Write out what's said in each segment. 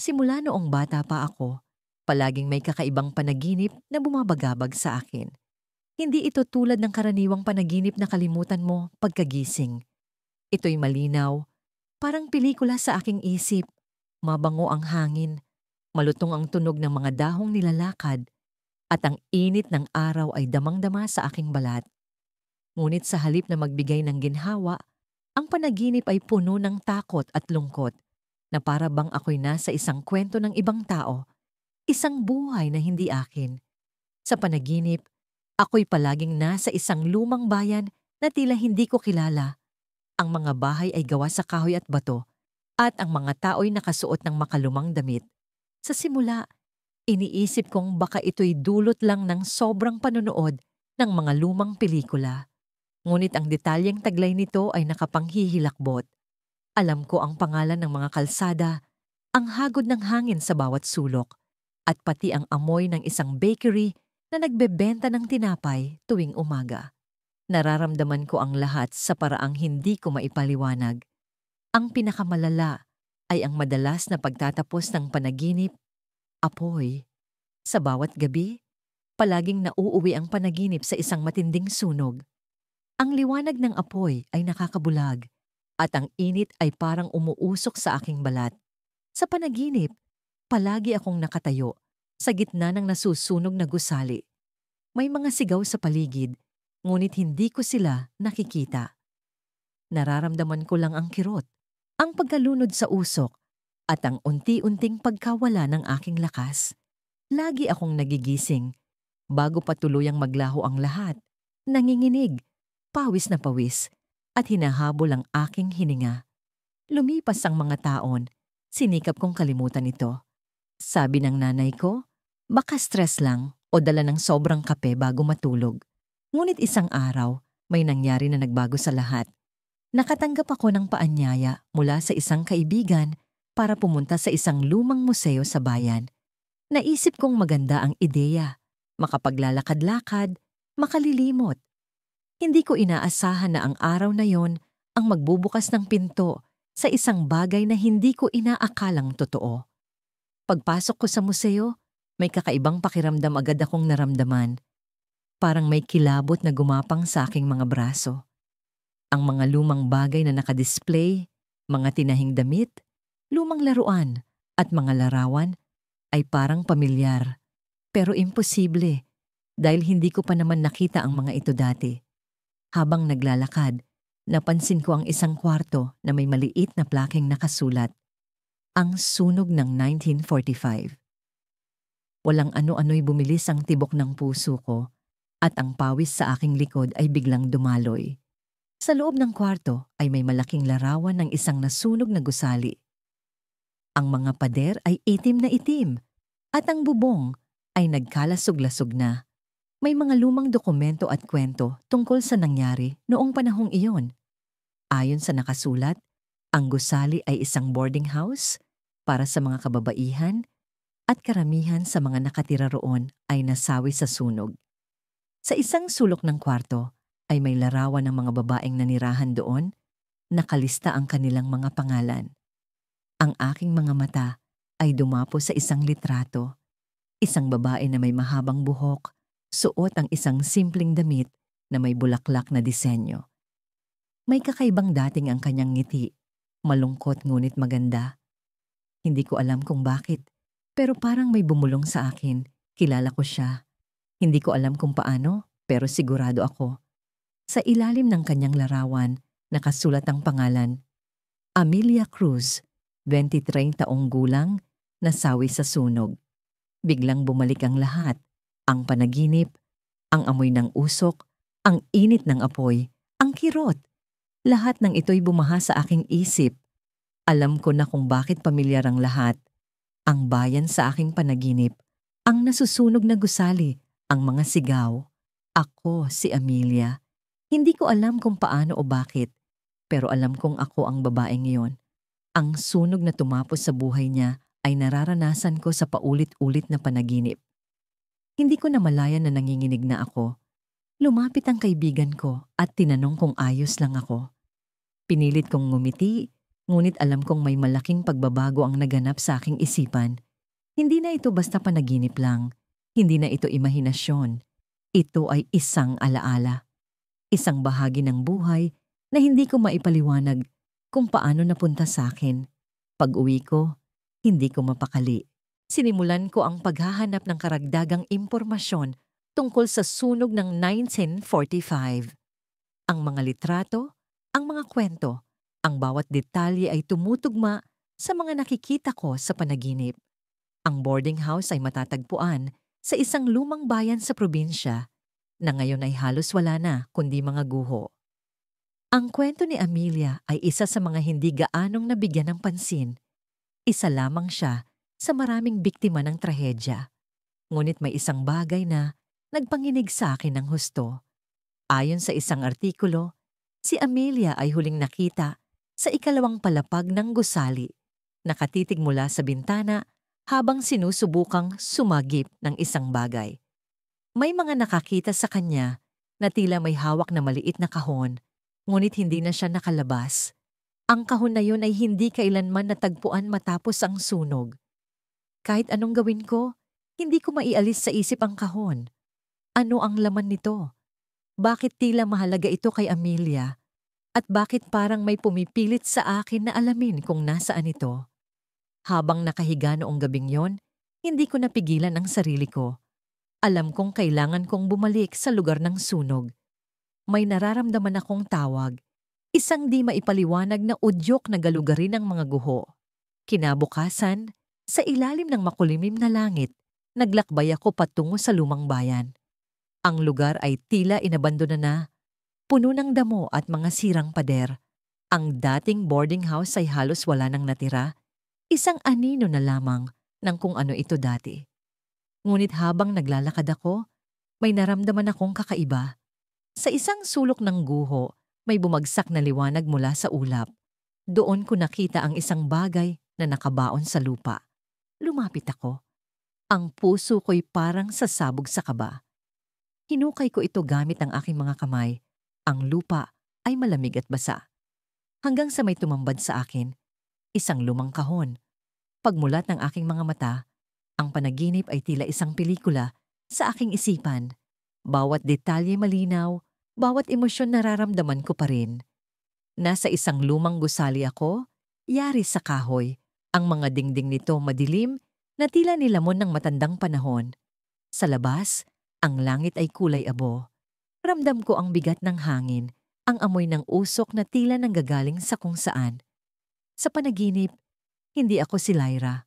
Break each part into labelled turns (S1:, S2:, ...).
S1: Simula noong bata pa ako, palaging may kakaibang panaginip na bumabagabag sa akin. Hindi ito tulad ng karaniwang panaginip na kalimutan mo pagkagising. Ito'y malinaw, parang pelikula sa aking isip. Mabango ang hangin, malutong ang tunog ng mga dahong nilalakad, at ang init ng araw ay damang-dama sa aking balat. Ngunit sa halip na magbigay ng ginhawa, ang panaginip ay puno ng takot at lungkot, na para bang ako'y nasa isang kwento ng ibang tao, isang buhay na hindi akin. Sa panaginip, ako'y palaging nasa isang lumang bayan na tila hindi ko kilala. Ang mga bahay ay gawa sa kahoy at bato, at ang mga tao'y nakasuot ng makalumang damit. Sa simula, iniisip kong baka ito'y dulot lang ng sobrang panonood ng mga lumang pelikula. Ngunit ang detalyeng taglay nito ay nakapanghihilakbot. Alam ko ang pangalan ng mga kalsada, ang hagod ng hangin sa bawat sulok, at pati ang amoy ng isang bakery na nagbebenta ng tinapay tuwing umaga. Nararamdaman ko ang lahat sa paraang hindi ko maipaliwanag. Ang pinakamalala ay ang madalas na pagtatapos ng panaginip, apoy. Sa bawat gabi, palaging nauuwi ang panaginip sa isang matinding sunog. Ang liwanag ng apoy ay nakakabulag at ang init ay parang umuusok sa aking balat. Sa panaginip, palagi akong nakatayo sa gitna ng nasusunog na gusali. May mga sigaw sa paligid, ngunit hindi ko sila nakikita. Nararamdaman ko lang ang kirot, ang pagkalunod sa usok, at ang unti-unting pagkawala ng aking lakas. Lagi akong nagigising, bago pa tuluyang maglaho ang lahat, nanginginig, pawis na pawis, at hinahabol ang aking hininga. Lumipas ang mga taon, sinikap kong kalimutan ito. Sabi ng nanay ko, baka stress lang o dala ng sobrang kape bago matulog. Ngunit isang araw, may nangyari na nagbago sa lahat. Nakatanggap ako ng paanyaya mula sa isang kaibigan para pumunta sa isang lumang museo sa bayan. Naisip kong maganda ang ideya, makapaglalakad-lakad, makalilimot. Hindi ko inaasahan na ang araw na yon ang magbubukas ng pinto sa isang bagay na hindi ko inaakalang totoo. Pagpasok ko sa museo, may kakaibang pakiramdam agad akong naramdaman. Parang may kilabot na gumapang sa aking mga braso. Ang mga lumang bagay na nakadisplay, mga tinahing damit, lumang laruan, at mga larawan ay parang pamilyar. Pero imposible dahil hindi ko pa naman nakita ang mga ito dati. Habang naglalakad, napansin ko ang isang kwarto na may maliit na plakeng nakasulat, "Ang sunog ng 1945. Walang ano-ano'y bumilis ang tibok ng puso ko at ang pawis sa aking likod ay biglang dumaloy. Sa loob ng kwarto ay may malaking larawan ng isang nasunog na gusali. Ang mga pader ay itim na itim at ang bubong ay nagkalasog-lasog na. May mga lumang dokumento at kwento tungkol sa nangyari noong panahong iyon. Ayon sa nakasulat, ang gusali ay isang boarding house para sa mga kababaihan at karamihan sa mga nakatira roon ay nasawi sa sunog. Sa isang sulok ng kwarto ay may larawan ng mga babaeng nanirahan doon, nakalista ang kanilang mga pangalan. Ang aking mga mata ay dumapo sa isang litrato, isang babae na may mahabang buhok, suot ang isang simpleng damit na may bulaklak na disenyo. May kakaibang dating ang kanyang ngiti, malungkot ngunit maganda. Hindi ko alam kung bakit, pero parang may bumulong sa akin. Kilala ko siya. Hindi ko alam kung paano, pero sigurado ako. Sa ilalim ng kanyang larawan, nakasulat ang pangalan, Amelia Cruz, 23 taong gulang, nasawi sa sunog. Biglang bumalik ang lahat. Ang panaginip, ang amoy ng usok, ang init ng apoy, ang kirot. Lahat ng ito'y bumaha sa aking isip. Alam ko na kung bakit pamilyar ang lahat. Ang bayan sa aking panaginip, ang nasusunog na gusali, ang mga sigaw. Ako si Amelia. Hindi ko alam kung paano o bakit, pero alam kong ako ang babaeng iyon. Ang sunog na tumapos sa buhay niya ay nararanasan ko sa paulit-ulit na panaginip. Hindi ko namalayan na nanginginig na ako. Lumapit ang kaibigan ko at tinanong kung ayos lang ako. Pinilit kong ngumiti, Ngunit alam kong may malaking pagbabago ang naganap sa aking isipan. Hindi na ito basta panaginip lang. Hindi na ito imahinasyon. Ito ay isang alaala. Isang bahagi ng buhay na hindi ko maipaliwanag kung paano napunta sa akin. Pag-uwi ko, hindi ko mapakali. Sinimulan ko ang paghahanap ng karagdagang impormasyon tungkol sa sunog ng 1945. Ang mga litrato, ang mga kwento, ang bawat detalye ay tumutugma sa mga nakikita ko sa panaginip. Ang boarding house ay matatagpuan sa isang lumang bayan sa probinsya na ngayon ay halos wala na kundi mga guho. Ang kwento ni Amelia ay isa sa mga hindi gaanong nabigyan ng pansin. Isa lamang siya sa maraming biktima ng trahedya. Ngunit may isang bagay na nagpanginig sa akin ng husto. Ayon sa isang artikulo, si Amelia ay huling nakita sa ikalawang palapag ng gusali, nakatitig mula sa bintana habang sinusubukang sumagip ng isang bagay. May mga nakakita sa kanya na tila may hawak na maliit na kahon, ngunit hindi na siya nakalabas. Ang kahon na yun ay hindi kailanman natagpuan matapos ang sunog. Kahit anong gawin ko, hindi ko maialis sa isip ang kahon. Ano ang laman nito? Bakit tila mahalaga ito kay Amelia? At bakit parang may pumipilit sa akin na alamin kung nasaan ito? Habang nakahiga noong gabing yon, hindi ko napigilan ang sarili ko. Alam kong kailangan kong bumalik sa lugar ng sunog. May nararamdaman akong tawag. Isang di maipaliwanag na udyok na galugarin ng mga guho. Kinabukasan, sa ilalim ng makulimlim na langit, naglakbay ako patungo sa lumang bayan. Ang lugar ay tila inabandona na, puno ng damo at mga sirang pader. Ang dating boarding house ay halos wala nang natira, isang anino na lamang ng kung ano ito dati. Ngunit habang naglalakad ako, may naramdaman akong kakaiba. Sa isang sulok ng guho, may bumagsak na liwanag mula sa ulap. Doon ko nakita ang isang bagay na nakabaon sa lupa. Lumapit ako. Ang puso ko'y parang sasabog sa kaba. Hinukay ko ito gamit ang aking mga kamay. Ang lupa ay malamig at basa. Hanggang sa may tumambad sa akin, isang lumang kahon. Pagmulat ng aking mga mata, ang panaginip ay tila isang pelikula sa aking isipan. Bawat detalye malinaw, bawat emosyon nararamdaman ko pa rin. Nasa isang lumang gusali ako, yari sa kahoy. Ang mga dingding nito madilim na tila nilamon ng matandang panahon. Sa labas, ang langit ay kulay abo. Ramdam ko ang bigat ng hangin, ang amoy ng usok na tila nanggagaling sa kung saan. Sa panaginip, hindi ako si Lyra,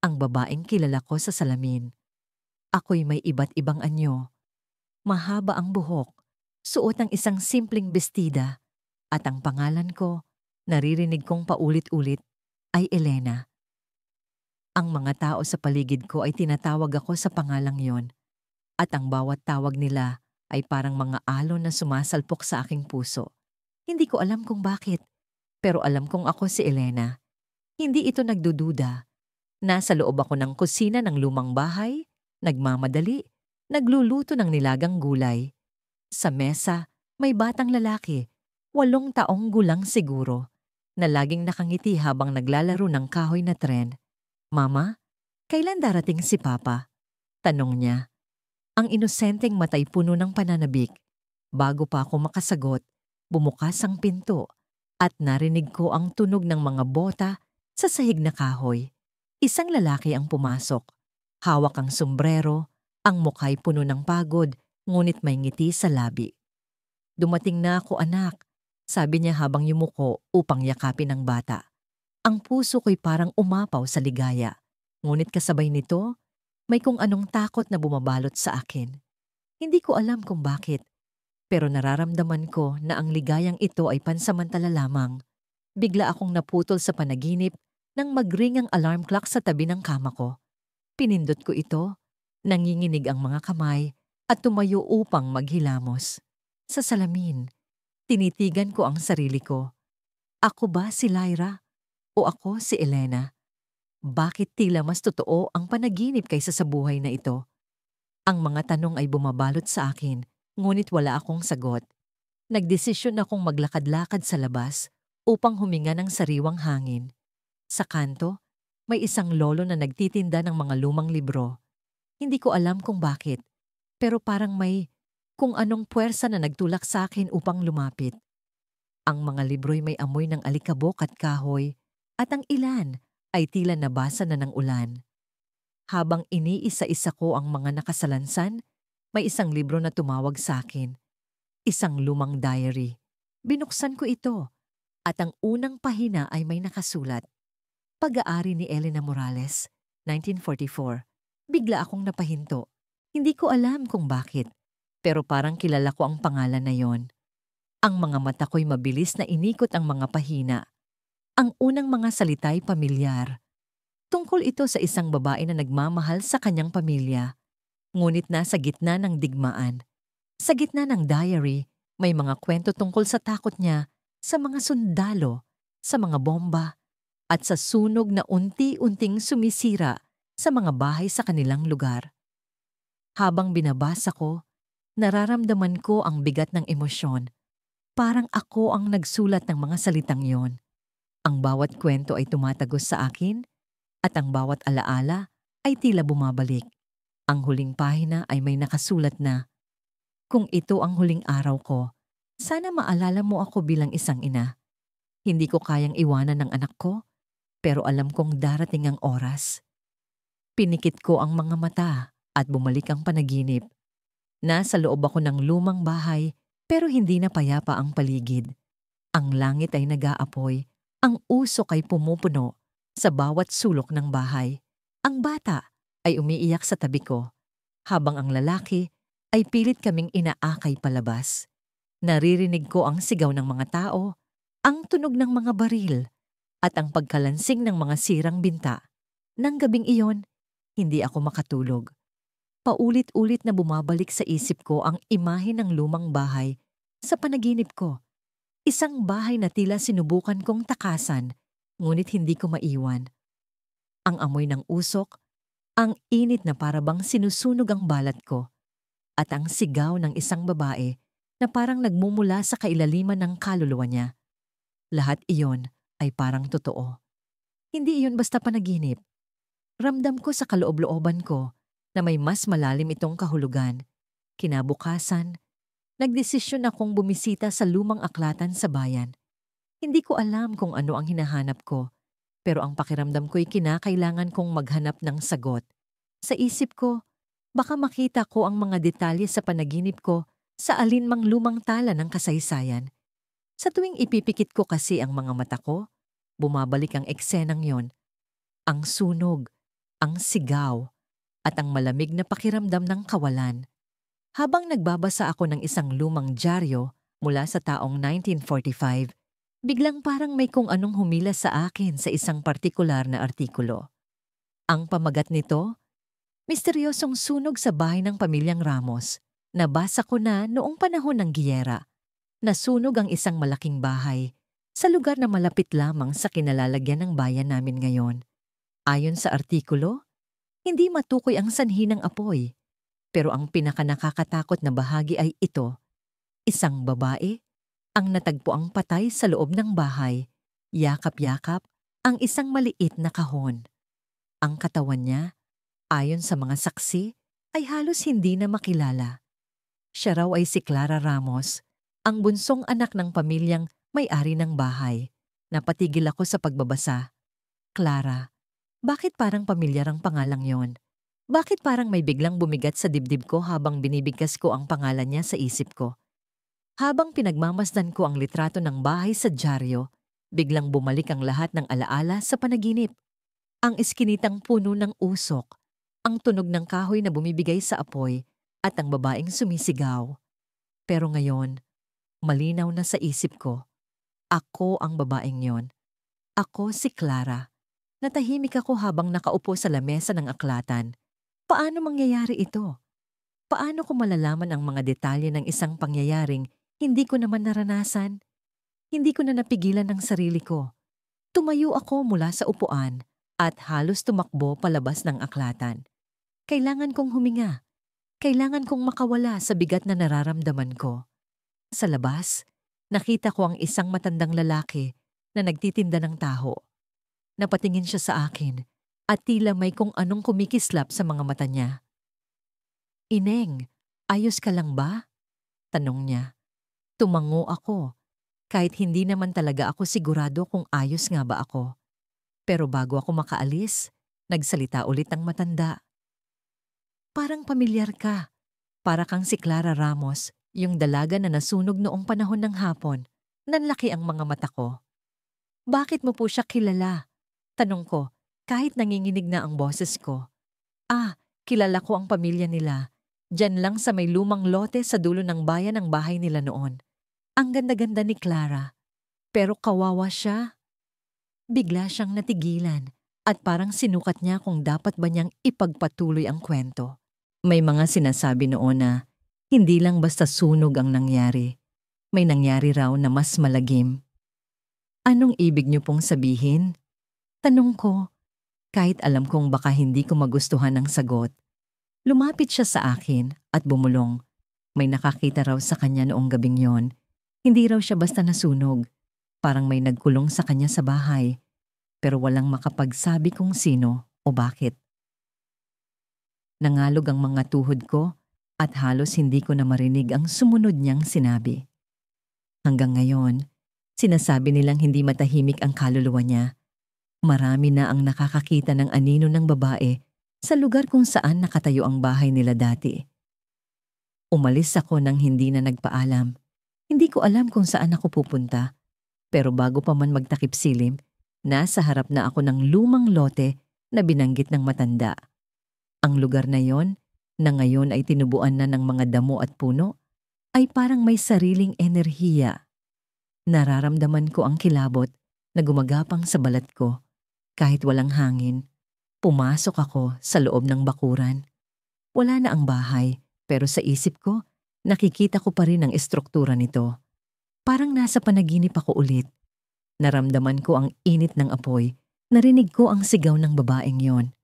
S1: ang babaeng kilala ko sa salamin. Ako'y may iba't ibang anyo. Mahaba ang buhok, suot ang isang simpleng bestida, at ang pangalan ko, naririnig kong paulit-ulit, ay Elena. Ang mga tao sa paligid ko ay tinatawag ako sa pangalang yon, at ang bawat tawag nila ay parang mga alon na sumasalpok sa aking puso. Hindi ko alam kung bakit, pero alam kong ako si Elena. Hindi ito nagdududa. Nasa loob ako ng kusina ng lumang bahay, nagmamadali, nagluluto ng nilagang gulay. Sa mesa, may batang lalaki, 8 taong gulang siguro, na laging nakangiti habang naglalaro ng kahoy na tren. "Mama, kailan darating si Papa?" tanong niya. Ang inosenteng mata'y puno ng pananabik. Bago pa ako makasagot, bumukas ang pinto at narinig ko ang tunog ng mga bota sa sahig na kahoy. Isang lalaki ang pumasok. Hawak ang sombrero, ang mukha'y puno ng pagod, ngunit may ngiti sa labi. "Dumating na ako, anak," sabi niya habang yumuko upang yakapin ang bata. Ang puso ko'y parang umapaw sa ligaya. Ngunit kasabay nito, may kung anong takot na bumabalot sa akin. Hindi ko alam kung bakit, pero nararamdaman ko na ang ligayang ito ay pansamantala lamang. Bigla akong naputol sa panaginip nang mag-ring ang alarm clock sa tabi ng kama ko. Pinindot ko ito, nanginginig ang mga kamay at tumayo upang maghilamos. Sa salamin, tinitigan ko ang sarili ko. Ako ba si Lyra? O ako si Elena? Bakit tila mas totoo ang panaginip kaysa sa buhay na ito? Ang mga tanong ay bumabalot sa akin, ngunit wala akong sagot. Nagdesisyon akong maglakad-lakad sa labas upang huminga ng sariwang hangin. Sa kanto, may isang lolo na nagtitinda ng mga lumang libro. Hindi ko alam kung bakit, pero parang may kung anong puwersa na nagtulak sa akin upang lumapit. Ang mga libro'y may amoy ng alikabok at kahoy, at ang ilan ay tila nabasa na ng ulan. Habang iniisa-isa ko ang mga nakasalansan, may isang libro na tumawag sa akin. Isang lumang diary. Binuksan ko ito, at ang unang pahina ay may nakasulat. Pag-aari ni Elena Morales, 1944. Bigla akong napahinto. Hindi ko alam kung bakit, pero parang kilala ko ang pangalan na yon. Ang mga mata ko'y mabilis na inikot ang mga pahina. Ang unang mga salita'y pamilyar. Tungkol ito sa isang babae na nagmamahal sa kanyang pamilya, ngunit nasa gitna ng digmaan. Sa gitna ng diary, may mga kwento tungkol sa takot niya sa mga sundalo, sa mga bomba, at sa sunog na unti-unting sumisira sa mga bahay sa kanilang lugar. Habang binabasa ko, nararamdaman ko ang bigat ng emosyon. Parang ako ang nagsulat ng mga salitang yon. Ang bawat kwento ay tumatagos sa akin, at ang bawat alaala ay tila bumabalik. Ang huling pahina ay may nakasulat na, "Kung ito ang huling araw ko, sana maalala mo ako bilang isang ina. Hindi ko kayang iwanan ng anak ko, pero alam kong darating ang oras." Pinikit ko ang mga mata at bumalik ang panaginip. Nasa loob ako ng lumang bahay, pero hindi na payapa ang paligid. Ang langit ay nag-aapoy, ang usok ay pumupuno sa bawat sulok ng bahay. Ang bata ay umiiyak sa tabi ko, habang ang lalaki ay pilit kaming inaakay palabas. Naririnig ko ang sigaw ng mga tao, ang tunog ng mga baril, at ang pagkalansing ng mga sirang binta. Nang gabing iyon, hindi ako makatulog. Paulit-ulit na bumabalik sa isip ko ang imahe ng lumang bahay sa panaginip ko. Isang bahay na tila sinubukan kong takasan, ngunit hindi ko maiwan. Ang amoy ng usok, ang init na parabang sinusunog ang balat ko, at ang sigaw ng isang babae na parang nagmumula sa kailaliman ng kaluluwa niya. Lahat iyon ay parang totoo. Hindi iyon basta panaginip. Ramdam ko sa kaloob-looban ko na may mas malalim itong kahulugan. Kinabukasan, nagdesisyon akong bumisita sa lumang aklatan sa bayan. Hindi ko alam kung ano ang hinahanap ko, pero ang pakiramdam ko'y kinakailangan kong maghanap ng sagot. Sa isip ko, baka makita ko ang mga detalye sa panaginip ko sa alinmang lumang tala ng kasaysayan. Sa tuwing ipipikit ko kasi ang mga mata ko, bumabalik ang eksenang yon. Ang sunog, ang sigaw, at ang malamig na pakiramdam ng kawalan. Habang nagbabasa ako ng isang lumang dyaryo mula sa taong 1945, biglang parang may kung anong humila sa akin sa isang partikular na artikulo. Ang pamagat nito, misteryosong sunog sa bahay ng pamilyang Ramos. Nabasa ko na noong panahon ng giyera. Nasunog ang isang malaking bahay sa lugar na malapit lamang sa kinalalagyan ng bayan namin ngayon. Ayon sa artikulo, hindi matukoy ang sanhi ng apoy, pero ang pinakanakakatakot na bahagi ay ito. Isang babae ang natagpo ang patay sa loob ng bahay, yakap-yakap ang isang maliit na kahon. Ang katawan niya, ayon sa mga saksi, ay halos hindi na makilala. Siya raw ay si Clara Ramos, ang bunsong anak ng pamilyang may-ari ng bahay. Napatigil ako sa pagbabasa. Clara. Bakit parang pamilyar ang pangalang yon? Bakit parang may biglang bumigat sa dibdib ko habang binibigkas ko ang pangalan niya sa isip ko? Habang pinagmamasdan ko ang litrato ng bahay sa dyaryo, biglang bumalik ang lahat ng alaala sa panaginip. Ang iskinitang puno ng usok, ang tunog ng kahoy na bumibigay sa apoy, at ang babaeng sumisigaw. Pero ngayon, malinaw na sa isip ko. Ako ang babaeng yon. Ako si Clara. Natahimik ako habang nakaupo sa lamesa ng aklatan. Paano mangyayari ito? Paano ko malalaman ang mga detalye ng isang pangyayaring hindi ko naman naranasan? Hindi ko na napigilan ng sarili ko. Tumayo ako mula sa upuan at halos tumakbo palabas ng aklatan. Kailangan kong huminga. Kailangan kong makawala sa bigat na nararamdaman ko. Sa labas, nakita ko ang isang matandang lalaki na nagtitinda ng taho. Napatingin siya sa akin at tila may kung anong kumikislap sa mga mata niya. "Ineng, ayos ka lang ba?" tanong niya. Tumango ako, kahit hindi naman talaga ako sigurado kung ayos nga ba ako. Pero bago ako makaalis, nagsalita ulit ang matanda. "Parang pamilyar ka. Para kang si Clara Ramos, yung dalaga na nasunog noong panahon ng hapon." Nanlaki ang mga mata ko. "Bakit mo po siya kilala?" tanong ko, kahit nanginginig na ang boses ko. Kilala ko ang pamilya nila. Diyan lang sa may lumang lote sa dulo ng bayan ang bahay nila noon. Ang ganda-ganda ni Clara. Pero kawawa siya. Bigla siyang natigilan at parang sinukat niya kung dapat ba niyang ipagpatuloy ang kwento. May mga sinasabi noon na hindi lang basta sunog ang nangyari. May nangyari raw na mas malagim. "Anong ibig niyo pong sabihin?" tanong ko, kahit alam kong baka hindi ko magustuhan ang sagot. Lumapit siya sa akin at bumulong. May nakakita raw sa kanya noong gabing yon. Hindi raw siya basta nasunog. Parang may nagkulong sa kanya sa bahay. Pero walang makapagsabi kung sino o bakit. Nangalog ang mga tuhod ko at halos hindi ko na marinig ang sumunod niyang sinabi. Hanggang ngayon, sinasabi nilang hindi matahimik ang kaluluwa niya. Marami na ang nakakakita ng anino ng babae sa lugar kung saan nakatayo ang bahay nila dati. Umalis ako nang hindi na nagpaalam. Hindi ko alam kung saan ako pupunta. Pero bago pa man magtakip silim, nasa harap na ako ng lumang lote na binanggit ng matanda. Ang lugar na yon, na ngayon ay tinubuan na ng mga damo at puno, ay parang may sariling enerhiya. Nararamdaman ko ang kilabot na gumagapang sa balat ko. Kahit walang hangin, pumasok ako sa loob ng bakuran. Wala na ang bahay, pero sa isip ko, nakikita ko pa rin ang estruktura nito. Parang nasa panaginip ako ulit. Naramdaman ko ang init ng apoy, narinig ko ang sigaw ng babaeng yon.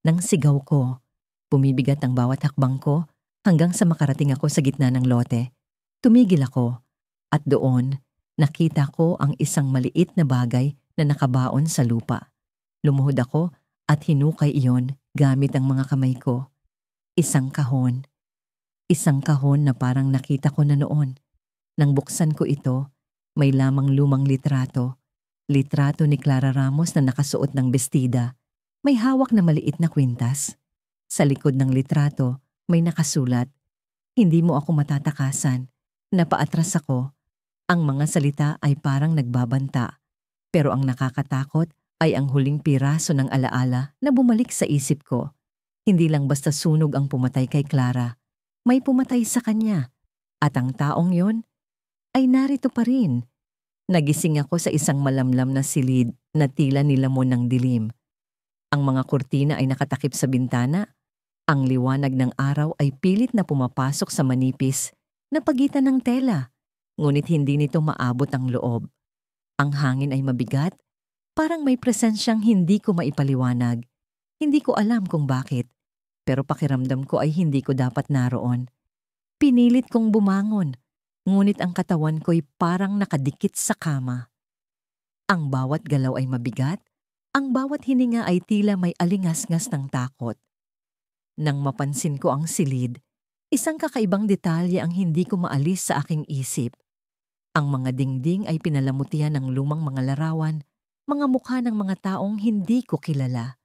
S1: Nang sigaw ko, bumibigat ang bawat hakbang ko hanggang sa makarating ako sa gitna ng lote. Tumigil ako at doon nakita ko ang isang maliit na bagay na nakabaon sa lupa. Lumuhod ako at hinukay iyon gamit ang mga kamay ko. Isang kahon. Isang kahon na parang nakita ko na noon. Nang buksan ko ito, may lamang lumang litrato. Litrato ni Clara Ramos na nakasuot ng bestida. May hawak na maliit na kwintas. Sa likod ng litrato, may nakasulat, "Hindi mo ako matatakasan." Napaatras ako. Ang mga salita ay parang nagbabanta. Pero ang nakakatakot ay ang huling piraso ng alaala na bumalik sa isip ko. Hindi lang basta sunog ang pumatay kay Clara. May pumatay sa kanya. At ang taong yon ay narito pa rin. Nagising ako sa isang malamlam na silid na tila nilamon ng dilim. Ang mga kurtina ay nakatakip sa bintana. Ang liwanag ng araw ay pilit na pumapasok sa manipis na pagitan ng tela. Ngunit hindi nito maabot ang loob. Ang hangin ay mabigat. Parang may presensyang hindi ko maipaliwanag. Hindi ko alam kung bakit. Pero pakiramdam ko ay hindi ko dapat naroon. Pinilit kong bumangon. Ngunit ang katawan ko'y parang nakadikit sa kama. Ang bawat galaw ay mabigat. Ang bawat hininga ay tila may alingas-ngas ng takot. Nang mapansin ko ang silid, isang kakaibang detalye ang hindi ko maalis sa aking isip. Ang mga dingding ay pinalamutian ng lumang mga larawan, mga mukha ng mga taong hindi ko kilala.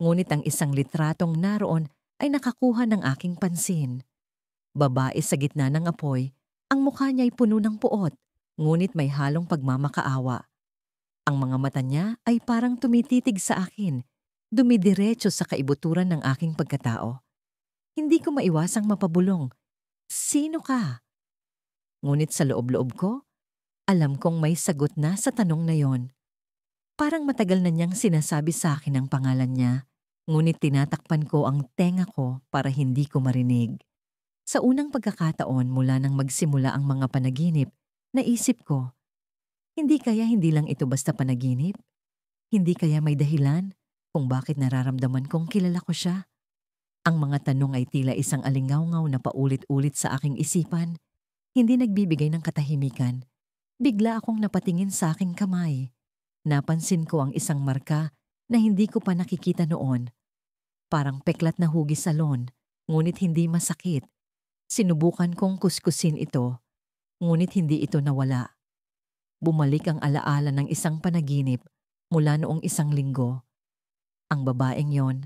S1: Ngunit ang isang litratong naroon ay nakakuha ng aking pansin. Babae sa gitna ng apoy, ang mukha niya ay puno ng puot, ngunit may halong pagmamakaawa. Ang mga mata niya ay parang tumititig sa akin, dumidiretso sa kaibuturan ng aking pagkatao. Hindi ko maiwasang mapabulong, "Sino ka?" Ngunit sa loob-loob ko, alam kong may sagot na sa tanong na yon. Parang matagal na niyang sinasabi sa akin ang pangalan niya, ngunit tinatakpan ko ang tenga ko para hindi ko marinig. Sa unang pagkakataon mula nang magsimula ang mga panaginip, naisip ko, hindi kaya hindi lang ito basta panaginip? Hindi kaya may dahilan kung bakit nararamdaman kong kilala ko siya? Ang mga tanong ay tila isang alingawngaw na paulit-ulit sa aking isipan, hindi nagbibigay ng katahimikan. Bigla akong napatingin sa aking kamay. Napansin ko ang isang marka na hindi ko pa nakikita noon. Parang peklat na hugis sa lawn, ngunit hindi masakit. Sinubukan kong kuskusin ito, ngunit hindi ito nawala. Bumalik ang alaala ng isang panaginip mula noong isang linggo. Ang babaeng yon,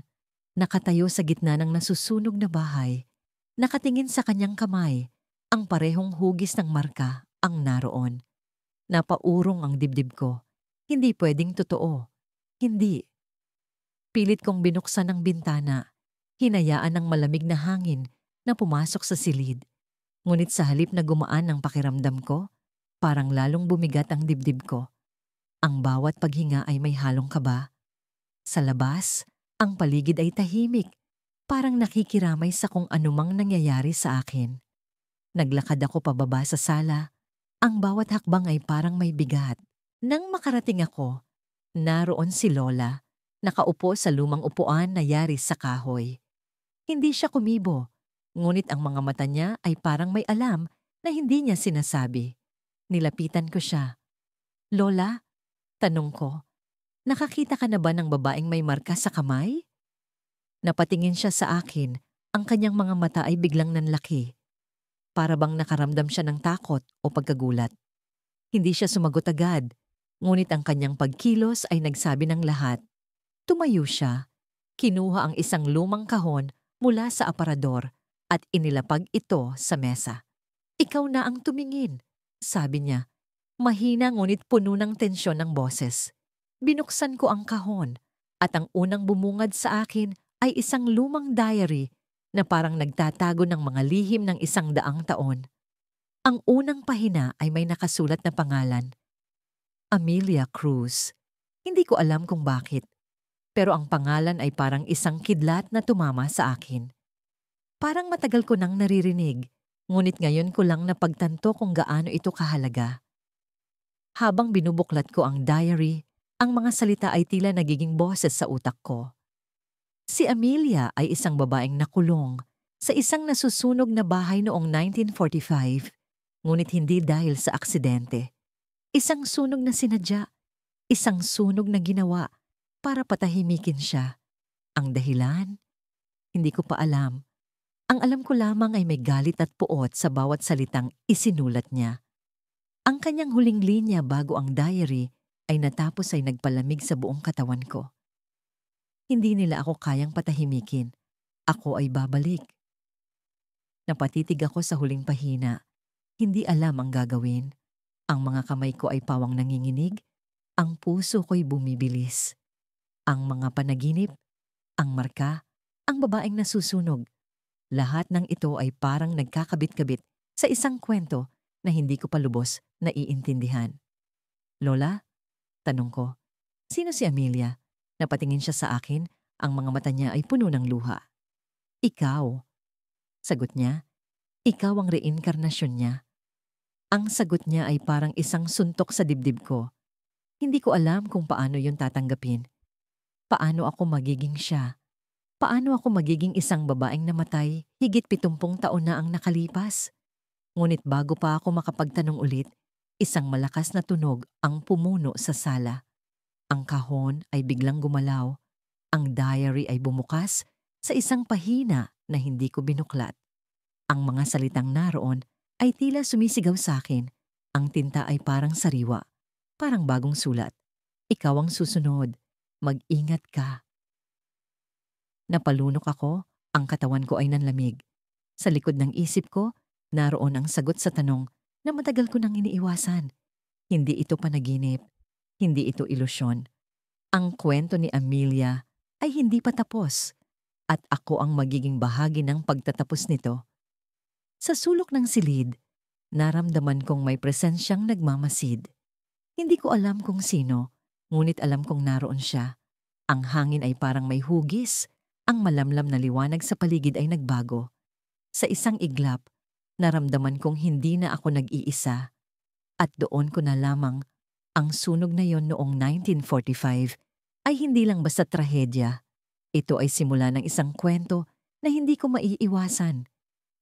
S1: nakatayo sa gitna ng nasusunog na bahay, nakatingin sa kanyang kamay, ang parehong hugis ng marka ang naroon. Napaurong ang dibdib ko. Hindi pwedeng totoo. Hindi. Pilit kong binuksan ang bintana, hinayaan ng malamig na hangin na pumasok sa silid. Ngunit sa halip na gumaan ang pakiramdam ko, parang lalong bumigat ang dibdib ko. Ang bawat paghinga ay may halong kaba. Sa labas, ang paligid ay tahimik, parang nakikiramay sa kung anumang nangyayari sa akin. Naglakad ako pababa sa sala. Ang bawat hakbang ay parang may bigat. Nang makarating ako, naroon si Lola, nakaupo sa lumang upuan na yari sa kahoy. Hindi siya kumibo, ngunit ang mga mata niya ay parang may alam na hindi niya sinasabi. Nilapitan ko siya. "Lola?" Tanong ko. "Nakakita ka na ba ng babaeng may marka sa kamay?" Napatingin siya sa akin, ang kanyang mga mata ay biglang nanlaki. Para bang nakaramdam siya ng takot o pagkagulat. Hindi siya sumagot agad, ngunit ang kanyang pagkilos ay nagsabi ng lahat. Tumayo siya, kinuha ang isang lumang kahon mula sa aparador at inilapag ito sa mesa. "Ikaw na ang tumingin," sabi niya. Mahina ngunit puno ng tensyon ng boses. Binuksan ko ang kahon at ang unang bumungad sa akin ay isang lumang diary na parang nagtatago ng mga lihim ng 100 taon. Ang unang pahina ay may nakasulat na pangalan, Amelia Cruz. Hindi ko alam kung bakit, pero ang pangalan ay parang isang kidlat na tumama sa akin. Parang matagal ko nang naririnig, ngunit ngayon ko lang napagtanto kung gaano ito kahalaga. Habang binubuklat ko ang diary, ang mga salita ay tila nagiging boses sa utak ko. Si Amelia ay isang babaeng nakulong sa isang nasusunog na bahay noong 1945, ngunit hindi dahil sa aksidente. Isang sunog na sinadya, isang sunog na ginawa para patahimikin siya. Ang dahilan? Hindi ko pa alam. Ang alam ko lamang ay may galit at puot sa bawat salitang isinulat niya. Ang kanyang huling linya bago ang diary ay natapos ay nagpalamig sa buong katawan ko. Hindi nila ako kayang patahimikin. Ako ay babalik. Napatitig ako sa huling pahina. Hindi alam ang gagawin. Ang mga kamay ko ay pawang nanginginig. Ang puso ko'y bumibilis. Ang mga panaginip, ang marka, ang babaeng nasusunog. Lahat ng ito ay parang nagkakabit-kabit sa isang kwento na hindi ko pa lubos naiintindihan. "Lola?" Tanong ko. "Sino si Amelia?" Napatingin siya sa akin, ang mga mata niya ay puno ng luha. "Ikaw." Sagot niya. "Ikaw ang reinkarnasyon niya." Ang sagot niya ay parang isang suntok sa dibdib ko. Hindi ko alam kung paano yun tatanggapin. Paano ako magiging siya? Paano ako magiging isang babaeng namatay higit 70 taon na ang nakalipas? Ngunit bago pa ako makapagtanong ulit, isang malakas na tunog ang pumuno sa sala. Ang kahon ay biglang gumalaw. Ang diary ay bumukas sa isang pahina na hindi ko binuklat. Ang mga salitang naroon ay tila sumisigaw sa akin. Ang tinta ay parang sariwa, parang bagong sulat. "Ikaw ang susunod. Mag-ingat ka." Napalunok ako, ang katawan ko ay nanlamig. Sa likod ng isip ko, naroon ang sagot sa tanong na matagal ko nang iniiwasan. Hindi ito panaginip. Hindi ito ilusyon. Ang kwento ni Amelia ay hindi pa tapos at ako ang magiging bahagi ng pagtatapos nito. Sa sulok ng silid, naramdaman kong may presensyang nagmamasid. Hindi ko alam kung sino, ngunit alam kong naroon siya. Ang hangin ay parang may hugis, ang malamlam na liwanag sa paligid ay nagbago. Sa isang iglap, naramdaman kong hindi na ako nag-iisa. At doon ko na lamang, ang sunog na yon noong 1945 ay hindi lang basta trahedya. Ito ay simula ng isang kwento na hindi ko maiiwasan.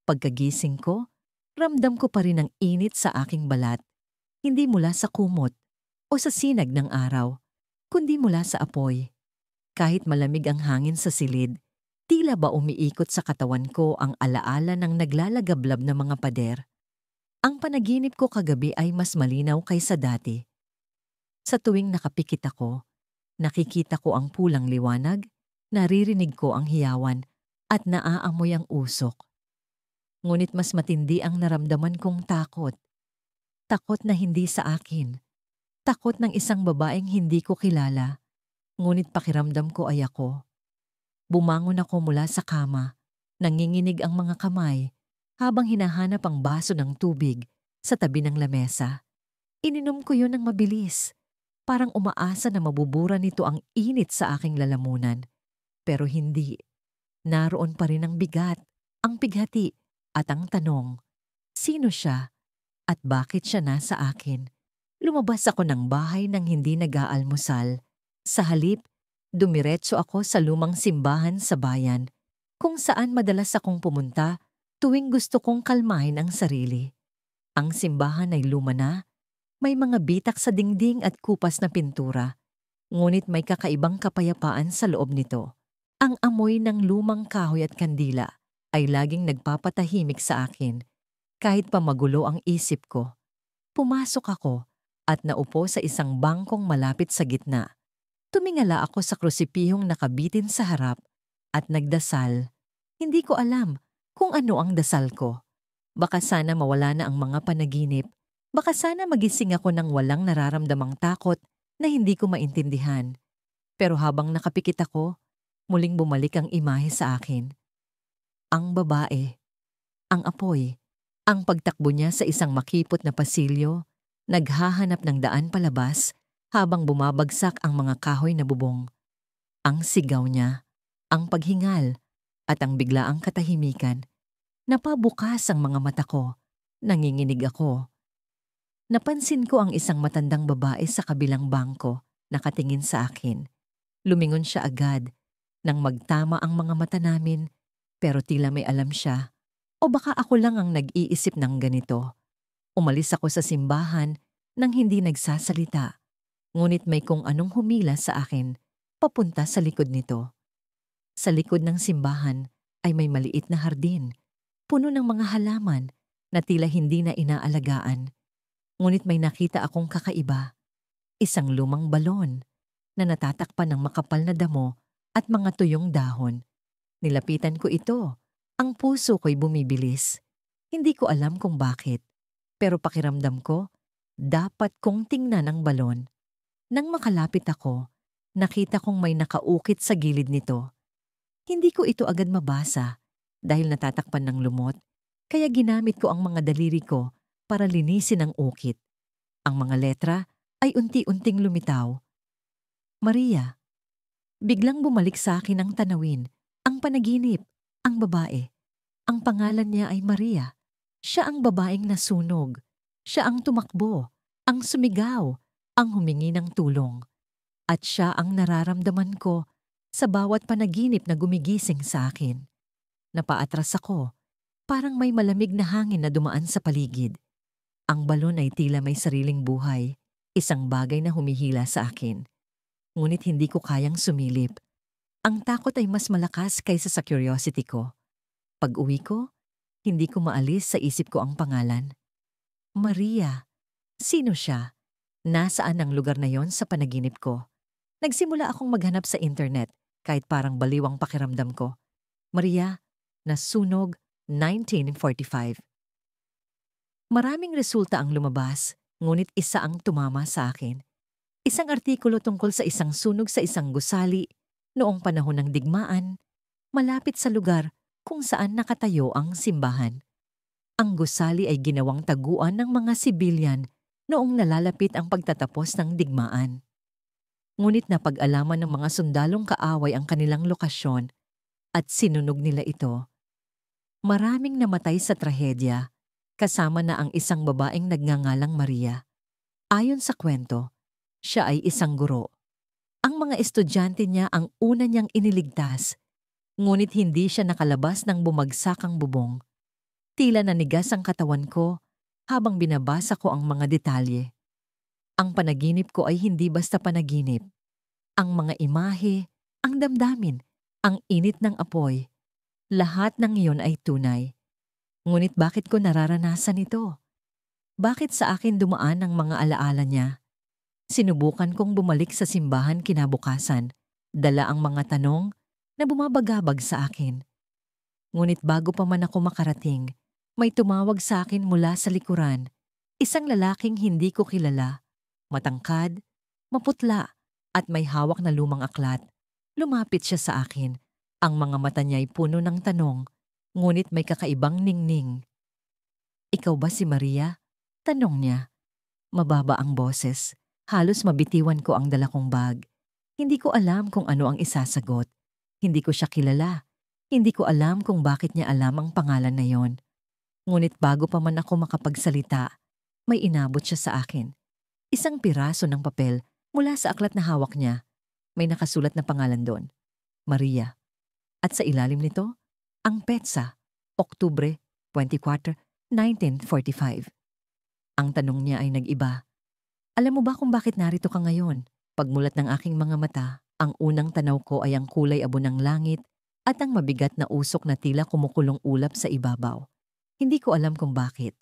S1: Pagkagising ko, ramdam ko pa rin ang init sa aking balat. Hindi mula sa kumot o sa sinag ng araw, kundi mula sa apoy. Kahit malamig ang hangin sa silid, tila ba umiikot sa katawan ko ang alaala ng naglalagablab na mga pader. Ang panaginip ko kagabi ay mas malinaw kaysa dati. Sa tuwing nakapikit ako, nakikita ko ang pulang liwanag, naririnig ko ang hiyawan, at naaamoy ang usok. Ngunit mas matindi ang naramdaman kong takot. Takot na hindi sa akin. Takot ng isang babaeng hindi ko kilala. Ngunit pakiramdam ko ay ako. Bumangon ako mula sa kama. Nanginginig ang mga kamay habang hinahanap ang baso ng tubig sa tabi ng lamesa. Ininom ko yun ng mabilis. Parang umaasa na mabubura nito ang init sa aking lalamunan. Pero hindi. Naroon pa rin ang bigat, ang pighati, at ang tanong. Sino siya? At bakit siya nasa akin? Lumabas ako ng bahay nang hindi nag-aalmusal. Sa halip, dumiretso ako sa lumang simbahan sa bayan, kung saan madalas akong pumunta tuwing gusto kong kalmahin ang sarili. Ang simbahan ay luma na, may mga bitak sa dingding at kupas na pintura, ngunit may kakaibang kapayapaan sa loob nito. Ang amoy ng lumang kahoy at kandila ay laging nagpapatahimik sa akin, kahit pa magulo ang isip ko. Pumasok ako at naupo sa isang bangkong malapit sa gitna. Tumingala ako sa krusipihong nakabitin sa harap at nagdasal. Hindi ko alam kung ano ang dasal ko. Baka sana mawala na ang mga panaginip. Baka sana magising ako ng walang nararamdamang takot na hindi ko maintindihan. Pero habang nakapikit ako, muling bumalik ang imahe sa akin. Ang babae, ang apoy, ang pagtakbo niya sa isang makipot na pasilyo, naghahanap ng daan palabas habang bumabagsak ang mga kahoy na bubong. Ang sigaw niya, ang paghingal, at ang biglaang katahimikan. Napabukas ang mga mata ko. Nanginginig ako. Napansin ko ang isang matandang babae sa kabilang bangko, nakatingin sa akin. Lumingon siya agad, nang magtama ang mga mata namin, pero tila may alam siya. O baka ako lang ang nag-iisip ng ganito. Umalis ako sa simbahan nang hindi nagsasalita. Ngunit may kung anong humila sa akin, papunta sa likod nito. Sa likod ng simbahan ay may maliit na hardin, puno ng mga halaman na tila hindi na inaalagaan. Ngunit may nakita akong kakaiba, isang lumang balon na natatakpan ng makapal na damo at mga tuyong dahon. Nilapitan ko ito, ang puso ko'y bumibilis. Hindi ko alam kung bakit, pero pakiramdam ko, dapat kong tingnan ang balon. Nang makalapit ako, nakita kong may nakaukit sa gilid nito. Hindi ko ito agad mabasa dahil natatakpan ng lumot, kaya ginamit ko ang mga daliri ko para linisin ang ukit. Ang mga letra ay unti-unting lumitaw. Maria. Biglang bumalik sa akin ang tanawin, ang panaginip, ang babae. Ang pangalan niya ay Maria. Siya ang babaeng nasunog. Siya ang tumakbo, ang sumigaw, ang humingi ng tulong. At siya ang nararamdaman ko sa bawat panaginip na gumigising sa akin. Napaatras ako, parang may malamig na hangin na dumaan sa paligid. Ang balon ay tila may sariling buhay, isang bagay na humihila sa akin. Ngunit hindi ko kayang sumilip. Ang takot ay mas malakas kaysa sa curiosity ko. Pag-uwi ko, hindi ko maalis sa isip ko ang pangalan. Maria. Sino siya? Nasaan ang lugar na yon sa panaginip ko? Nagsimula akong maghanap sa internet kahit parang baliw ang pakiramdam ko. Maria, nasunog, 1945. Maraming resulta ang lumabas, ngunit isa ang tumama sa akin. Isang artikulo tungkol sa isang sunog sa isang gusali noong panahon ng digmaan, malapit sa lugar kung saan nakatayo ang simbahan. Ang gusali ay ginawang taguan ng mga sibilyan noong nalalapit ang pagtatapos ng digmaan. Ngunit napag-alaman ng mga sundalong kaaway ang kanilang lokasyon at sinunog nila ito. Maraming namatay sa trahedya, kasama na ang isang babaeng nagngangalang Maria. Ayon sa kwento, siya ay isang guro. Ang mga estudyante niya ang una niyang iniligtas, ngunit hindi siya nakalabas nang bumagsak ang bubong. Tila nanigas ang katawan ko habang binabasa ko ang mga detalye. Ang panaginip ko ay hindi basta panaginip. Ang mga imahe, ang damdamin, ang init ng apoy, lahat ng iyon ay tunay. Ngunit bakit ko nararanasan ito? Bakit sa akin dumaan ang mga alaala niya? Sinubukan kong bumalik sa simbahan kinabukasan, dala ang mga tanong na bumabagabag sa akin. Ngunit bago pa man ako makarating, may tumawag sa akin mula sa likuran. Isang lalaking hindi ko kilala, matangkad, maputla, at may hawak na lumang aklat. Lumapit siya sa akin. Ang mga mata niya'y puno ng tanong, ngunit may kakaibang ningning. "Ikaw ba si Maria?" Tanong niya. Mababa ang boses. Halos mabitiwan ko ang dala kong bag. Hindi ko alam kung ano ang isasagot. Hindi ko siya kilala. Hindi ko alam kung bakit niya alam ang pangalan na yon. Ngunit bago pa man ako makapagsalita, may inabot siya sa akin. Isang piraso ng papel mula sa aklat na hawak niya. May nakasulat na pangalan doon, Maria. At sa ilalim nito, ang petsa, Oktubre 24, 1945. Ang tanong niya ay nag-iba. "Alam mo ba kung bakit narito ka ngayon?" Pagmulat ng aking mga mata, ang unang tanaw ko ay ang kulay abo ng langit at ang mabigat na usok na tila kumukulong ulap sa ibabaw. Hindi ko alam kung bakit,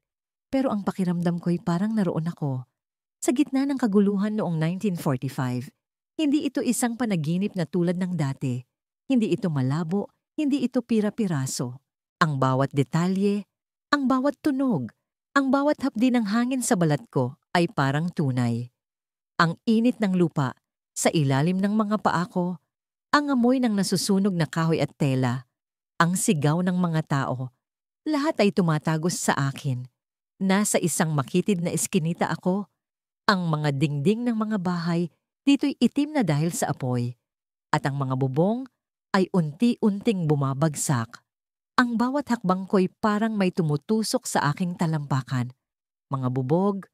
S1: pero ang pakiramdam ko'y parang naroon ako. Sa gitna ng kaguluhan noong 1945, hindi ito isang panaginip na tulad ng dati. Hindi ito malabo, hindi ito pira-piraso. Ang bawat detalye, ang bawat tunog, ang bawat hapdi ng hangin sa balat ko ay parang tunay. Ang init ng lupa sa ilalim ng mga paa ko, ang amoy ng nasusunog na kahoy at tela, ang sigaw ng mga tao, lahat ay tumatagos sa akin. Nasa isang makitid na eskinita ako. Ang mga dingding ng mga bahay dito'y itim na dahil sa apoy, at ang mga bubong ay unti-unting bumabagsak. Ang bawat hakbang ko'y parang may tumutusok sa aking talampakan. Mga bubog,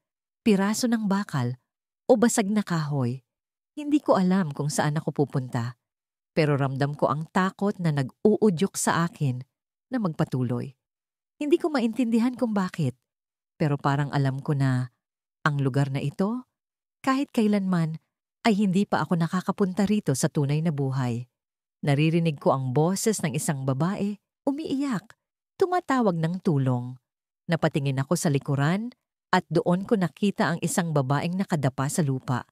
S1: piraso ng bakal, o basag na kahoy. Hindi ko alam kung saan ako pupunta, pero ramdam ko ang takot na nag-uudyok sa akin na magpatuloy. Hindi ko maintindihan kung bakit, pero parang alam ko na ang lugar na ito, kahit kailanman, ay hindi pa ako nakakapunta rito sa tunay na buhay. Naririnig ko ang boses ng isang babae, umiiyak, tumatawag ng tulong. Napatingin ako sa likuran at doon ko nakita ang isang babaeng nakadapa sa lupa.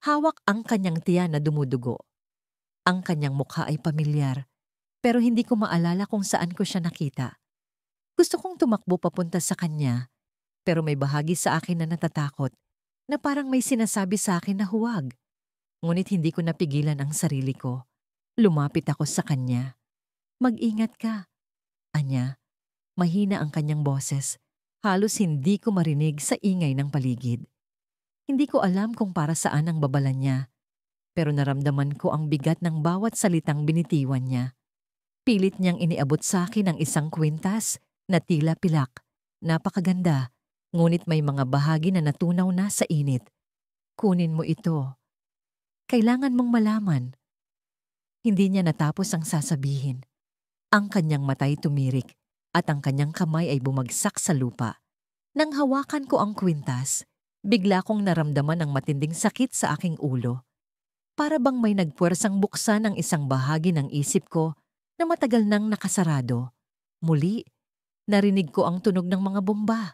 S1: Hawak ang kanyang tiyan na dumudugo. Ang kanyang mukha ay pamilyar, pero hindi ko maalala kung saan ko siya nakita. Gusto kong tumakbo papunta sa kanya, pero may bahagi sa akin na natatakot, na parang may sinasabi sa akin na huwag. Ngunit hindi ko napigilan ang sarili ko. Lumapit ako sa kanya. "Mag-ingat ka," anya. Mahina ang kanyang boses. Halos hindi ko marinig sa ingay ng paligid. Hindi ko alam kung para saan ang babala niya, pero naramdaman ko ang bigat ng bawat salitang binitiwan niya. Pilit niyang iniabot sa akin ang isang kwintas na tila pilak. Napakaganda, ngunit may mga bahagi na natunaw na sa init. "Kunin mo ito. Kailangan mong malaman." Hindi niya natapos ang sasabihin. Ang kanyang mata'y tumirik at ang kanyang kamay ay bumagsak sa lupa. Nang hawakan ko ang kwintas, bigla kong naramdaman ang matinding sakit sa aking ulo. Para bang may nagpuwersang buksan ang isang bahagi ng isip ko na matagal nang nakasarado. Muli, narinig ko ang tunog ng mga bomba,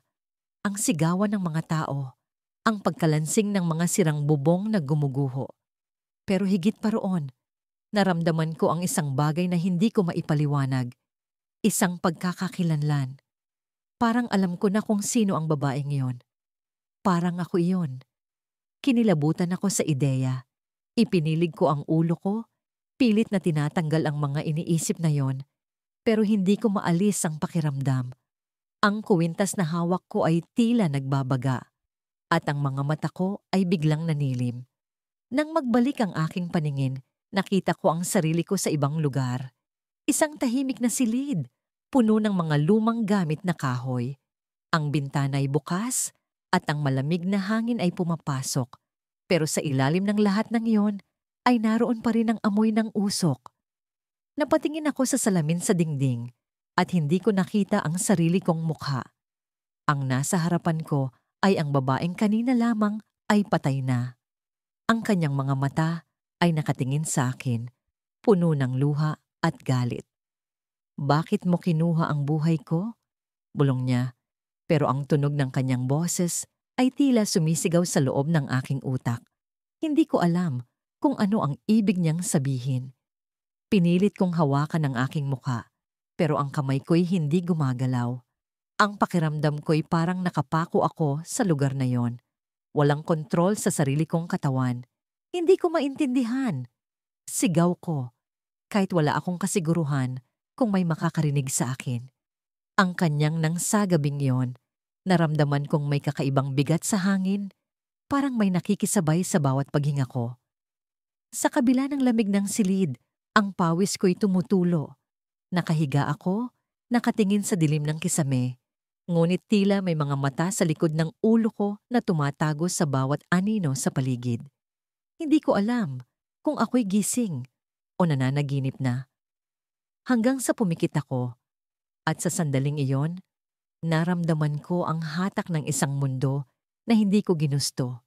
S1: ang sigawan ng mga tao, ang pagkalansing ng mga sirang bubong na gumuguho. Pero higit pa roon, naramdaman ko ang isang bagay na hindi ko maipaliwanag. Isang pagkakakilanlan. Parang alam ko na kung sino ang babaeng iyon. Parang ako iyon. Kinilabutan ako sa ideya. Ipinilig ko ang ulo ko, pilit na tinatanggal ang mga iniisip na yon, pero hindi ko maalis ang pakiramdam. Ang kuwintas na hawak ko ay tila nagbabaga, at ang mga mata ko ay biglang nanilim. Nang magbalik ang aking paningin, nakita ko ang sarili ko sa ibang lugar. Isang tahimik na silid, puno ng mga lumang gamit na kahoy. Ang bintana ay bukas at ang malamig na hangin ay pumapasok. Pero sa ilalim ng lahat ng iyon ay naroon pa rin ang amoy ng usok. Napatingin ako sa salamin sa dingding at hindi ko nakita ang sarili kong mukha. Ang nasa harapan ko ay ang babaeng kanina lamang ay patay na. Ang kanyang mga mata ay nakatingin sa akin, puno ng luha at galit. "Bakit mo kinuha ang buhay ko?" bulong niya, pero ang tunog ng kanyang boses ay tila sumisigaw sa loob ng aking utak. Hindi ko alam kung ano ang ibig niyang sabihin. Pinilit kong hawakan ang aking muka, pero ang kamay ko'y hindi gumagalaw. Ang pakiramdam ko'y parang nakapako ako sa lugar na yon. Walang kontrol sa sarili kong katawan. Hindi ko maintindihan. Sigaw ko, kahit wala akong kasiguruhan kung may makakarinig sa akin. Ang kanyang nang sa gabing yon, naramdaman kong may kakaibang bigat sa hangin, parang may nakikisabay sa bawat paghinga ko. Sa kabila ng lamig ng silid, ang pawis ko'y tumutulo. Nakahiga ako, nakatingin sa dilim ng kisame. Ngunit tila may mga mata sa likod ng ulo ko na tumatago sa bawat anino sa paligid. Hindi ko alam kung ako'y gising o nananaginip na. Hanggang sa pumikit ako, at sa sandaling iyon, naramdaman ko ang hatak ng isang mundo na hindi ko ginusto.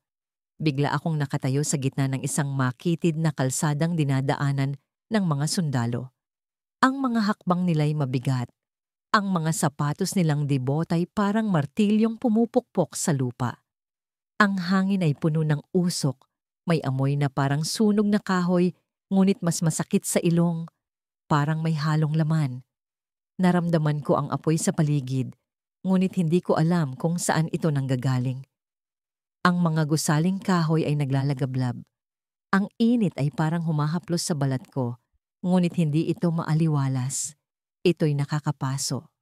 S1: Bigla akong nakatayo sa gitna ng isang makitid na kalsadang dinadaanan ng mga sundalo. Ang mga hakbang nila'y mabigat. Ang mga sapatos nilang dibot ay parang martilyong pumupukpok sa lupa. Ang hangin ay puno ng usok, may amoy na parang sunog na kahoy, ngunit mas masakit sa ilong, parang may halong laman. Naramdaman ko ang apoy sa paligid, ngunit hindi ko alam kung saan ito nanggagaling. Ang mga gusaling kahoy ay naglalagablab. Ang init ay parang humahaplos sa balat ko, ngunit hindi ito maaliwalas. Ito'y nakakapaso,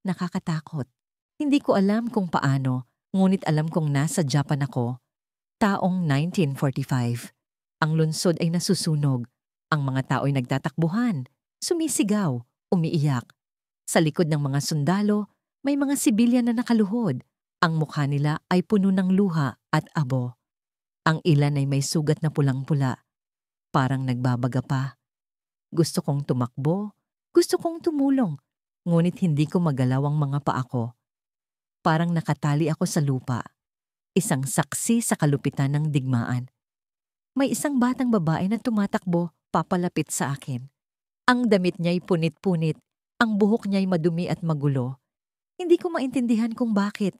S1: nakakatakot. Hindi ko alam kung paano, ngunit alam kong nasa Japan ako. Taong 1945. Ang lungsod ay nasusunog. Ang mga tao'y nagtatakbuhan, sumisigaw, umiiyak. Sa likod ng mga sundalo, may mga sibilyan na nakaluhod. Ang mukha nila ay puno ng luha at abo. Ang ilan ay may sugat na pulang-pula. Parang nagbabaga pa. Gusto kong tumakbo, gusto kong tumulong, ngunit hindi ko magalaw ang mga paa ko. Parang nakatali ako sa lupa, isang saksi sa kalupitan ng digmaan. May isang batang babae na tumatakbo papalapit sa akin. Ang damit niya'y punit-punit, ang buhok niya'y madumi at magulo. Hindi ko maintindihan kung bakit,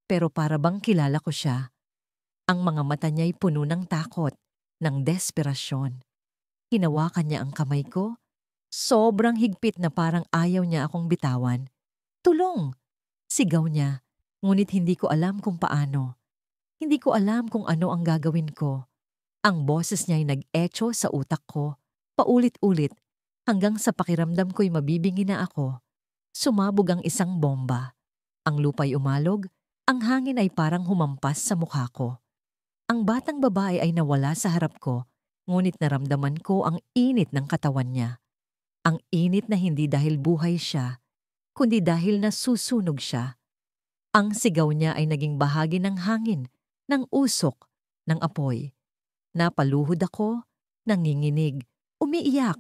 S1: pero para bang kilala ko siya. Ang mga mata niya'y puno ng takot, ng desperasyon. Hinawakan niya ang kamay ko. Sobrang higpit na parang ayaw niya akong bitawan. "Tulong!" sigaw niya, ngunit hindi ko alam kung paano. Hindi ko alam kung ano ang gagawin ko. Ang boses niya'y nag-echo sa utak ko, paulit-ulit, hanggang sa pakiramdam ko'y mabibingi na ako. Sumabog ang isang bomba. Ang lupa'y umalog, ang hangin ay parang humampas sa mukha ko. Ang batang babae ay nawala sa harap ko, ngunit naramdaman ko ang init ng katawan niya. Ang init na hindi dahil buhay siya, kundi dahil nasusunog siya. Ang sigaw niya ay naging bahagi ng hangin, ng usok, ng apoy. Napaluhod ako, nanginginig, umiiyak,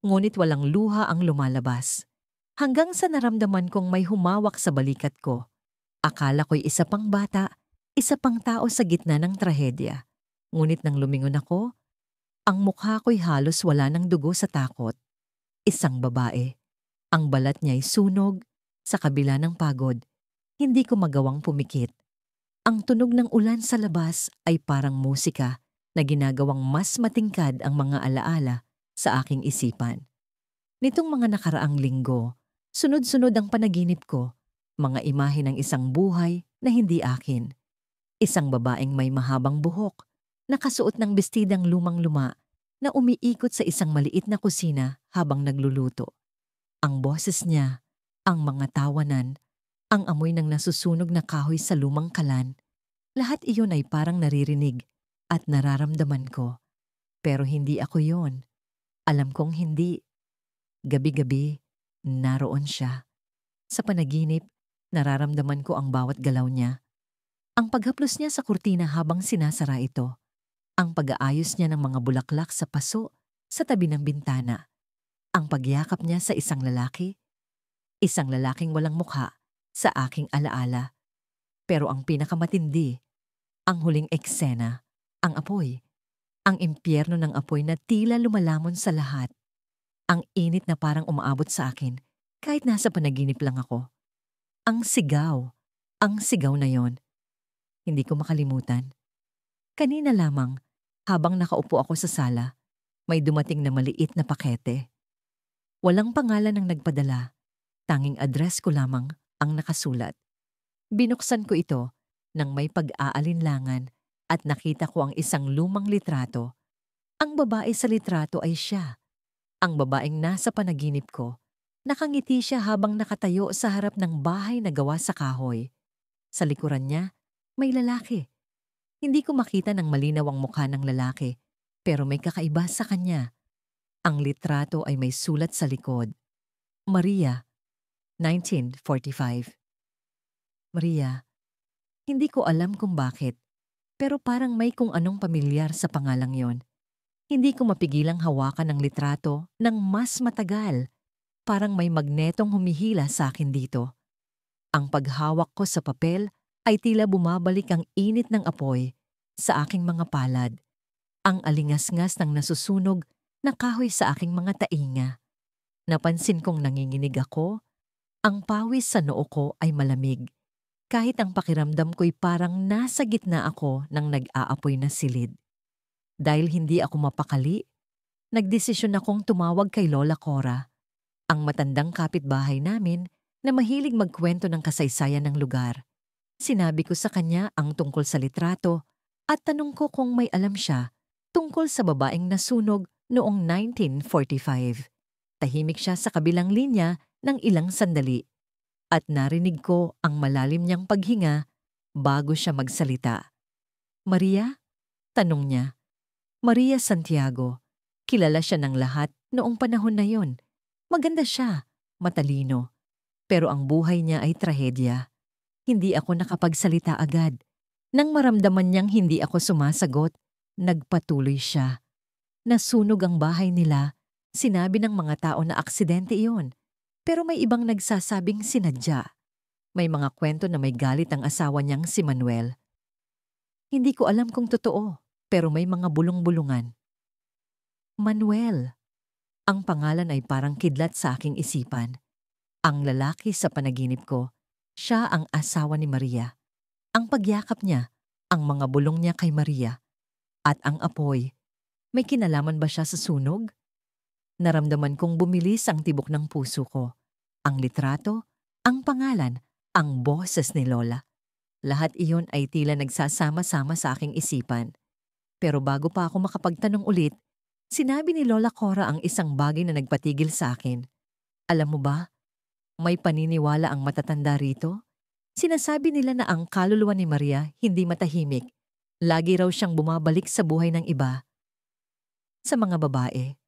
S1: ngunit walang luha ang lumalabas. Hanggang sa naramdaman kong may humawak sa balikat ko. Akala ko'y isa pang bata, isa pang tao sa gitna ng trahedya. Ngunit nang lumingon ako, ang mukha ko'y halos wala ng dugo sa takot. Isang babae. Ang balat niya'y sunog, sa kabila ng pagod. Hindi ko magawang pumikit. Ang tunog ng ulan sa labas ay parang musika na ginagawang mas matingkad ang mga alaala sa aking isipan. Nitong mga nakaraang linggo, sunod-sunod ang panaginip ko, mga imahe ng isang buhay na hindi akin. Isang babaeng may mahabang buhok, nakasuot ng bestidang lumang-luma na umiikot sa isang maliit na kusina habang nagluluto. Ang boses niya, ang mga tawanan, ang amoy ng nasusunog na kahoy sa lumang kalan, lahat iyon ay parang naririnig at nararamdaman ko. Pero hindi ako yon. Alam kong hindi. Gabi-gabi, naroon siya. Sa panaginip, nararamdaman ko ang bawat galaw niya. Ang paghaplos niya sa kurtina habang sinasara ito. Ang pag-aayos niya ng mga bulaklak sa paso sa tabi ng bintana. Ang pagyakap niya sa isang lalaking walang mukha sa aking alaala. Pero ang pinakamatindi, ang huling eksena, ang apoy. Ang impyerno ng apoy na tila lumalamon sa lahat. Ang init na parang umaabot sa akin kahit nasa panaginip lang ako. Ang sigaw na yon. Hindi ko makalimutan. Kanina lamang, habang nakaupo ako sa sala, may dumating na maliit na pakete. Walang pangalan ng nagpadala, tanging address ko lamang ang nakasulat. Binuksan ko ito nang may pag-aalinlangan at nakita ko ang isang lumang litrato. Ang babae sa litrato ay siya. Ang babaeng nasa panaginip ko. Nakangiti siya habang nakatayo sa harap ng bahay na gawa sa kahoy. Sa likuran niya, may lalaki. Hindi ko makita ng malinaw ang mukha ng lalaki, pero may kakaiba sa kanya. Ang litrato ay may sulat sa likod. Maria, 1945. Maria, hindi ko alam kung bakit, pero parang may kung anong pamilyar sa pangalang yon. Hindi ko mapigilang hawakan ang litrato ng mas matagal. Parang may magnetong humihila sa akin dito. Ang paghawak ko sa papel ay tila bumabalik ang init ng apoy sa aking mga palad. Ang alingas-ngas ng nasusunog na kahoy sa aking mga tainga. Napansin kong nanginginig ako. Ang pawis sa noo ko ay malamig. Kahit ang pakiramdam ko'y parang nasa gitna ako ng nag-aapoy na silid. Dahil hindi ako mapakali, nagdesisyon akong tumawag kay Lola Cora, ang matandang kapitbahay namin na mahilig magkwento ng kasaysayan ng lugar. Sinabi ko sa kanya ang tungkol sa litrato at tanong ko kung may alam siya tungkol sa babaeng nasunog noong 1945. Tahimik siya sa kabilang linya ng ilang sandali at narinig ko ang malalim niyang paghinga bago siya magsalita. Maria? Tanong niya. Maria Santiago. Kilala siya ng lahat noong panahon na yon. Maganda siya, matalino. Pero ang buhay niya ay trahedya. Hindi ako nakapagsalita agad. Nang maramdaman niyang hindi ako sumasagot, nagpatuloy siya. Nasunog ang bahay nila. Sinabi ng mga tao na aksidente iyon. Pero may ibang nagsasabing sinadya. May mga kwento na may galit ang asawa niyang si Manuel. Hindi ko alam kung totoo, pero may mga bulong-bulungan. Manuel. Ang pangalan ay parang kidlat sa aking isipan. Ang lalaki sa panaginip ko, siya ang asawa ni Maria. Ang pagyakap niya, ang mga bulong niya kay Maria. At ang apoy, may kinalaman ba siya sa sunog? Naramdaman kong bumilis ang tibok ng puso ko. Ang litrato, ang pangalan, ang boses ni Lola. Lahat iyon ay tila nagsasama-sama sa aking isipan. Pero bago pa ako makapagtanong ulit, sinabi ni Lola Cora ang isang bagay na nagpatigil sa akin. Alam mo ba, may paniniwala ang matatanda rito. Sinasabi nila na ang kaluluwa ni Maria hindi matahimik. Lagi raw siyang bumabalik sa buhay ng iba. Sa mga babae.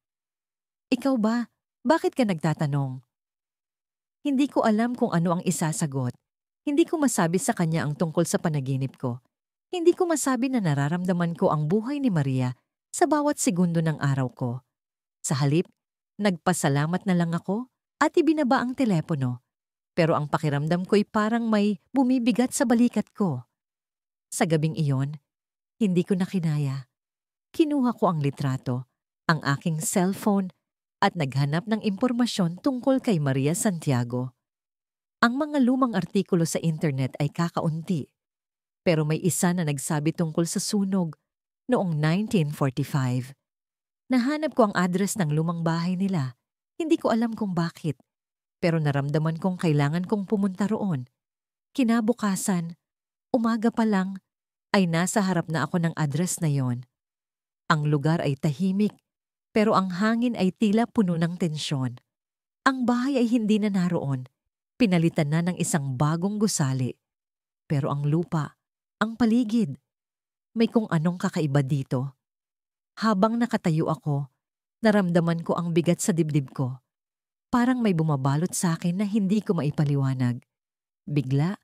S1: Ikaw ba? Bakit ka nagtatanong? Hindi ko alam kung ano ang isasagot. Hindi ko masabi sa kanya ang tungkol sa panaginip ko. Hindi ko masabi na nararamdaman ko ang buhay ni Maria sa bawat segundo ng araw ko. Sa halip, nagpasalamat na lang ako at ibinaba ang telepono. Pero ang pakiramdam ko'y parang may bumibigat sa balikat ko. Sa gabing iyon, hindi ko na kinaya. Kinuha ko ang litrato, ang aking cellphone at naghanap ng impormasyon tungkol kay Maria Santiago. Ang mga lumang artikulo sa internet ay kakaunti, pero may isa na nagsabi tungkol sa sunog noong 1945. Nahanap ko ang address ng lumang bahay nila. Hindi ko alam kung bakit, pero naramdaman kong kailangan kong pumunta roon. Kinabukasan, umaga pa lang, ay nasa harap na ako ng address na yon. Ang lugar ay tahimik, pero ang hangin ay tila puno ng tensyon. Ang bahay ay hindi na naroon. Pinalitan na ng isang bagong gusali. Pero ang lupa, ang paligid, may kung anong kakaiba dito. Habang nakatayo ako, naramdaman ko ang bigat sa dibdib ko. Parang may bumabalot sa akin na hindi ko maipaliwanag. Bigla,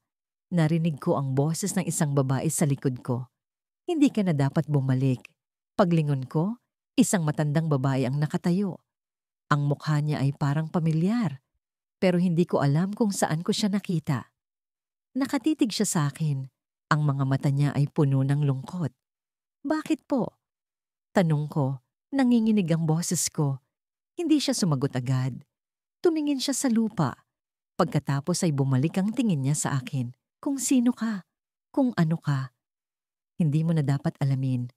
S1: narinig ko ang boses ng isang babae sa likod ko. Hindi ka na dapat bumalik. Paglingon ko, isang matandang babae ang nakatayo. Ang mukha niya ay parang pamilyar, pero hindi ko alam kung saan ko siya nakita. Nakatitig siya sa akin. Ang mga mata niya ay puno ng lungkot. Bakit po? Tanong ko, nanginginig ang boses ko. Hindi siya sumagot agad. Tumingin siya sa lupa. Pagkatapos ay bumalik ang tingin niya sa akin. Kung sino ka, kung ano ka. Hindi mo na dapat alamin.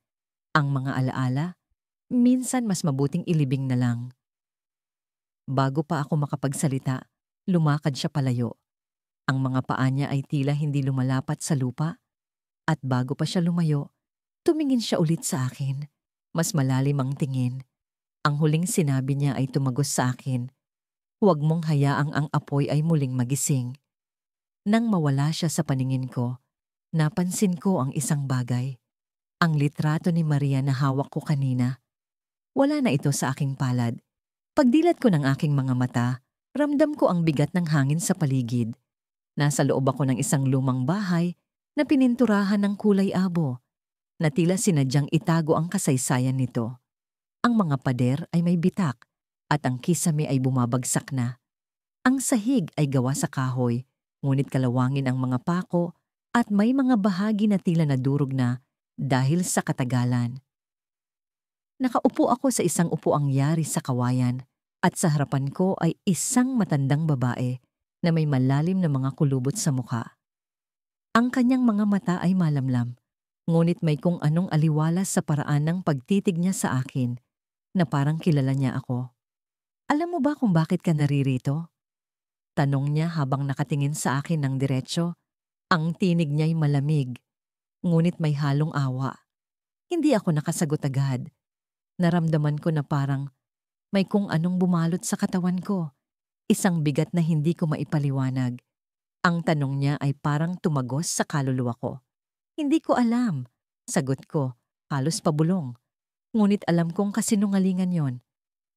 S1: Ang mga alaala, minsan mas mabuting ilibing na lang. Bago pa ako makapagsalita, lumakad siya palayo. Ang mga paa niya ay tila hindi lumalapat sa lupa. At bago pa siya lumayo, tumingin siya ulit sa akin. Mas malalim ang tingin. Ang huling sinabi niya ay tumagos sa akin. Huwag mong hayaang ang apoy ay muling magising. Nang mawala siya sa paningin ko, napansin ko ang isang bagay. Ang litrato ni Maria na hawak ko kanina. Wala na ito sa aking palad. Pagdilat ko ng aking mga mata, ramdam ko ang bigat ng hangin sa paligid. Nasa loob ako ng isang lumang bahay na pininturahan ng kulay abo, na tila sinadyang itago ang kasaysayan nito. Ang mga pader ay may bitak at ang kisame ay bumabagsak na. Ang sahig ay gawa sa kahoy, ngunit kalawangin ang mga pako at may mga bahagi na tila nadurog na dahil sa katagalan. Nakaupo ako sa isang upuang yari sa kawayan at sa harapan ko ay isang matandang babae na may malalim na mga kulubot sa mukha. Ang kanyang mga mata ay malamlam, ngunit may kung anong aliwalas sa paraan ng pagtitig niya sa akin na parang kilala niya ako. Alam mo ba kung bakit ka naririto? Tanong niya habang nakatingin sa akin ng diretsyo. Ang tinig niya'y malamig, ngunit may halong awa. Hindi ako nakasagot agad. Naramdaman ko na parang may kung anong bumalot sa katawan ko. Isang bigat na hindi ko maipaliwanag. Ang tanong niya ay parang tumagos sa kaluluwa ko. Hindi ko alam. Sagot ko, halos pabulong. Ngunit alam kong kasinungalingan yon.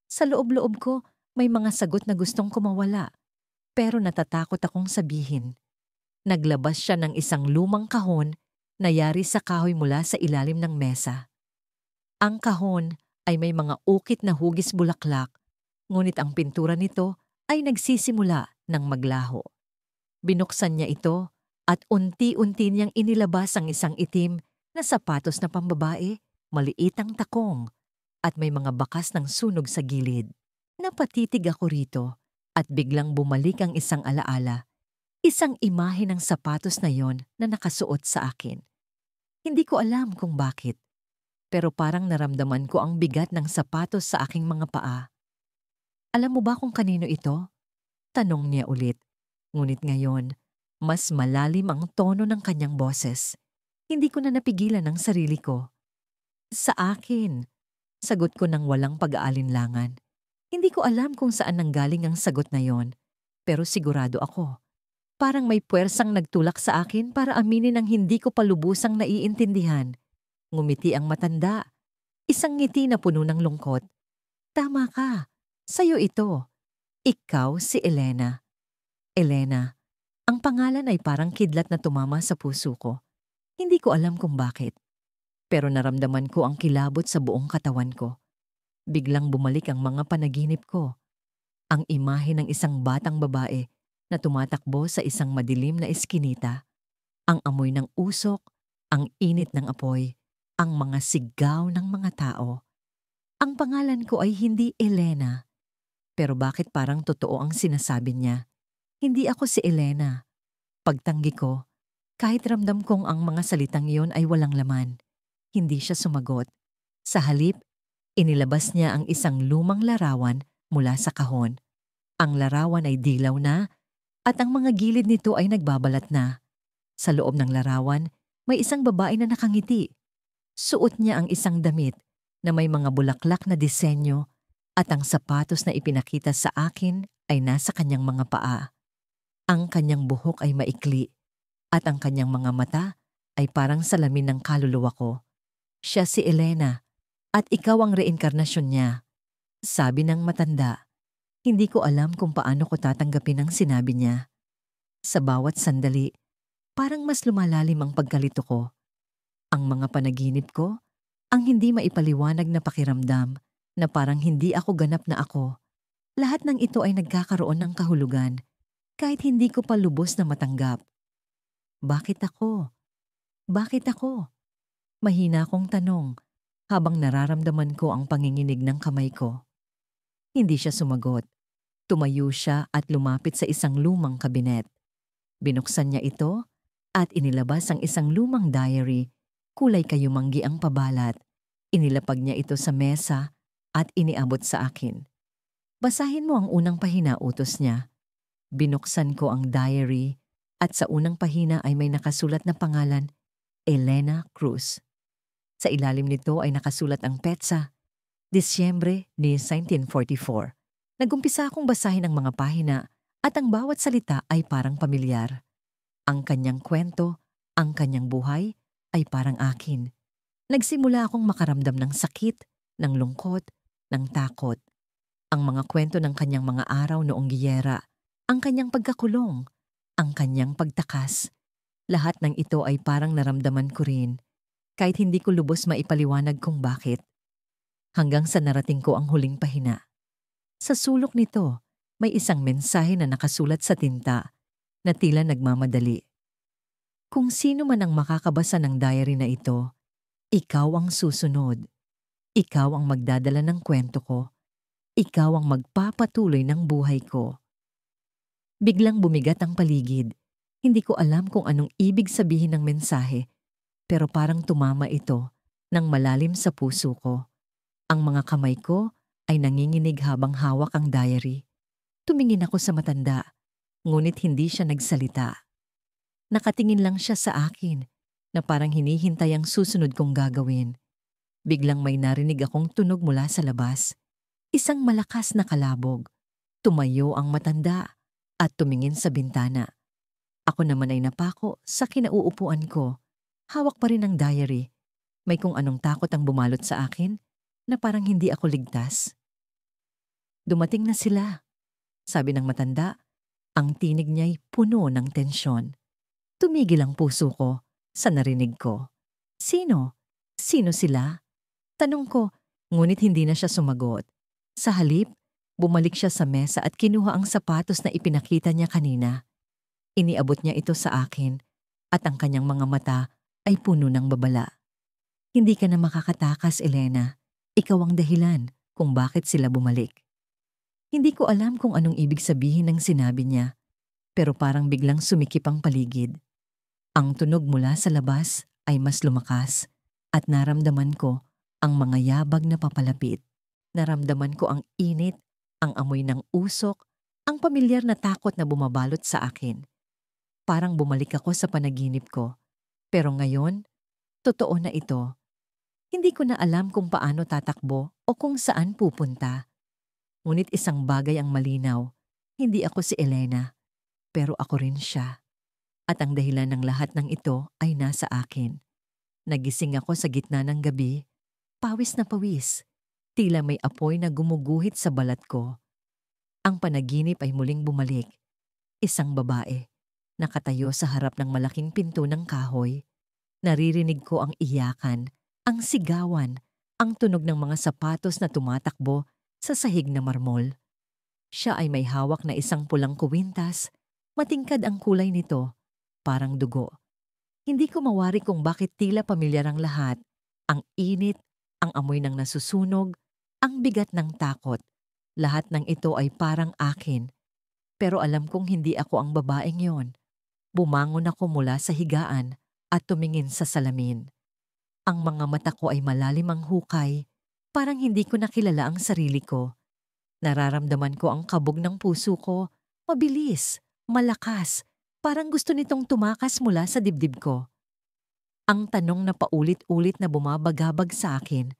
S1: Sa loob-loob ko, may mga sagot na gustong kumawala. Pero natatakot akong sabihin. Naglabas siya ng isang lumang kahon na yari sa kahoy mula sa ilalim ng mesa. Ang kahon ay may mga ukit na hugis bulaklak, ngunit ang pintura nito ay nagsisimula ng maglaho. Binuksan niya ito at unti-unti niyang inilabas ang isang itim na sapatos na pambabae, maliit ang takong, at may mga bakas ng sunog sa gilid. Napatitig ako rito at biglang bumalik ang isang alaala. Isang imahe ng sapatos na yon na nakasuot sa akin. Hindi ko alam kung bakit, pero parang naramdaman ko ang bigat ng sapatos sa aking mga paa. Alam mo ba kung kanino ito? Tanong niya ulit. Ngunit ngayon, mas malalim ang tono ng kanyang boses. Hindi ko na napigilan ang sarili ko. Sa akin, sagot ko ng walang pag-aalinlangan. Hindi ko alam kung saan nanggaling ang sagot na yon, pero sigurado ako. Parang may puwersang nagtulak sa akin para aminin ang hindi ko palubusang naiintindihan. Ngumiti ang matanda. Isang ngiti na puno ng lungkot. Tama ka. Sa'yo ito. Ikaw si Elena. Elena. Ang pangalan ay parang kidlat na tumama sa puso ko. Hindi ko alam kung bakit. Pero naramdaman ko ang kilabot sa buong katawan ko. Biglang bumalik ang mga panaginip ko. Ang imahe ng isang batang babae na tumatakbo sa isang madilim na eskinita. Ang amoy ng usok, ang init ng apoy, ang mga sigaw ng mga tao. Ang pangalan ko ay hindi Elena. Pero bakit parang totoo ang sinasabi niya? Hindi ako si Elena. Pagtanggi ko, kahit ramdam kong ang mga salitang iyon ay walang laman. Hindi siya sumagot. Sa halip, inilabas niya ang isang lumang larawan mula sa kahon. Ang larawan ay dilaw na at ang mga gilid nito ay nagbabalat na. Sa loob ng larawan, may isang babae na nakangiti. Suot niya ang isang damit na may mga bulaklak na disenyo at ang sapatos na ipinakita sa akin ay nasa kanyang mga paa. Ang kanyang buhok ay maikli at ang kanyang mga mata ay parang salamin ng kaluluwa ko. Siya si Elena at ikaw ang reinkarnasyon niya. Sabi ng matanda. Hindi ko alam kung paano ko tatanggapin ang sinabi niya. Sa bawat sandali, parang mas lumalalim ang pagkalito ko. Ang mga panaginip ko, ang hindi maipaliwanag na pakiramdam na parang hindi ako ganap na ako. Lahat ng ito ay nagkakaroon ng kahulugan kahit hindi ko pa lubos na matanggap. Bakit ako? Bakit ako? Mahina akong tanong habang nararamdaman ko ang panginginig ng kamay ko. Hindi siya sumagot. Tumayo siya at lumapit sa isang lumang kabinet. Binuksan niya ito at inilabas ang isang lumang diary. Kulay kayumanggi ang pabalat. Inilapag niya ito sa mesa at iniabot sa akin. Basahin mo ang unang pahina, utos niya. Binuksan ko ang diary at sa unang pahina ay may nakasulat na pangalan, Elena Cruz. Sa ilalim nito ay nakasulat ang petsa, Disyembre ni 1944. Nagumpisa akong basahin ang mga pahina at ang bawat salita ay parang pamilyar. Ang kanyang kwento, ang kanyang buhay ay parang akin. Nagsimula akong makaramdam ng sakit, ng lungkot, ng takot. Ang mga kwento ng kanyang mga araw noong giyera, ang kanyang pagkakulong, ang kanyang pagtakas. Lahat ng ito ay parang naramdaman ko rin, kahit hindi ko lubos maipaliwanag kung bakit. Hanggang sa narating ko ang huling pahina. Sa sulok nito, may isang mensahe na nakasulat sa tinta na tila nagmamadali. Kung sino man ang makakabasa ng diary na ito, ikaw ang susunod. Ikaw ang magdadala ng kwento ko. Ikaw ang magpapatuloy ng buhay ko. Biglang bumigat ang paligid. Hindi ko alam kung anong ibig sabihin ng mensahe, pero parang tumama ito ng malalim sa puso ko. Ang mga kamay ko ay nanginginig habang hawak ang diary. Tumingin ako sa matanda, ngunit hindi siya nagsalita. Nakatingin lang siya sa akin na parang hinihintay ang susunod kong gagawin. Biglang may narinig akong tunog mula sa labas. Isang malakas na kalabog. Tumayo ang matanda at tumingin sa bintana. Ako naman ay napako sa kinauupuan ko. Hawak pa rin ang diary. May kung anong takot ang bumalot sa akin na parang hindi ako ligtas. Dumating na sila, sabi ng matanda. Ang tinig niya'y puno ng tensyon. Tumigil ang puso ko sa narinig ko. Sino? Sino sila? Tanong ko, ngunit hindi na siya sumagot. Sa halip, bumalik siya sa mesa at kinuha ang sapatos na ipinakita niya kanina. Iniabot niya ito sa akin at ang kanyang mga mata ay puno ng babala. Hindi ka na makakatakas, Elena. Ikaw ang dahilan kung bakit sila bumalik. Hindi ko alam kung anong ibig sabihin ng sinabi niya, pero parang biglang sumikip ang paligid. Ang tunog mula sa labas ay mas lumakas at naramdaman ko ang mga yabag na papalapit. Naramdaman ko ang init, ang amoy ng usok, ang pamilyar na takot na bumabalot sa akin. Parang bumalik ako sa panaginip ko. Pero ngayon, totoo na ito. Hindi ko na alam kung paano tatakbo o kung saan pupunta. Ngunit isang bagay ang malinaw. Hindi ako si Elena, pero ako rin siya. At ang dahilan ng lahat ng ito ay nasa akin. Nagising ako sa gitna ng gabi, pawis na pawis. Tila may apoy na gumuguhit sa balat ko. Ang panaginip ay muling bumalik. Isang babae, nakatayo sa harap ng malaking pinto ng kahoy. Naririnig ko ang iyakan, ang sigawan, ang tunog ng mga sapatos na tumatakbo sa sahig na marmol. Siya ay may hawak na isang pulang kuwintas, matingkad ang kulay nito, parang dugo. Hindi ko mawari kung bakit tila pamilyar ang lahat, ang init, ang amoy ng nasusunog, ang bigat ng takot. Lahat ng ito ay parang akin. Pero alam kong hindi ako ang babaeng yon. Bumangon ako mula sa higaan at tumingin sa salamin. Ang mga mata ko ay malalim ang hukay, parang hindi ko nakilala ang sarili ko. Nararamdaman ko ang kabog ng puso ko, mabilis, malakas, parang gusto nitong tumakas mula sa dibdib ko. Ang tanong na paulit-ulit na bumabagabag sa akin,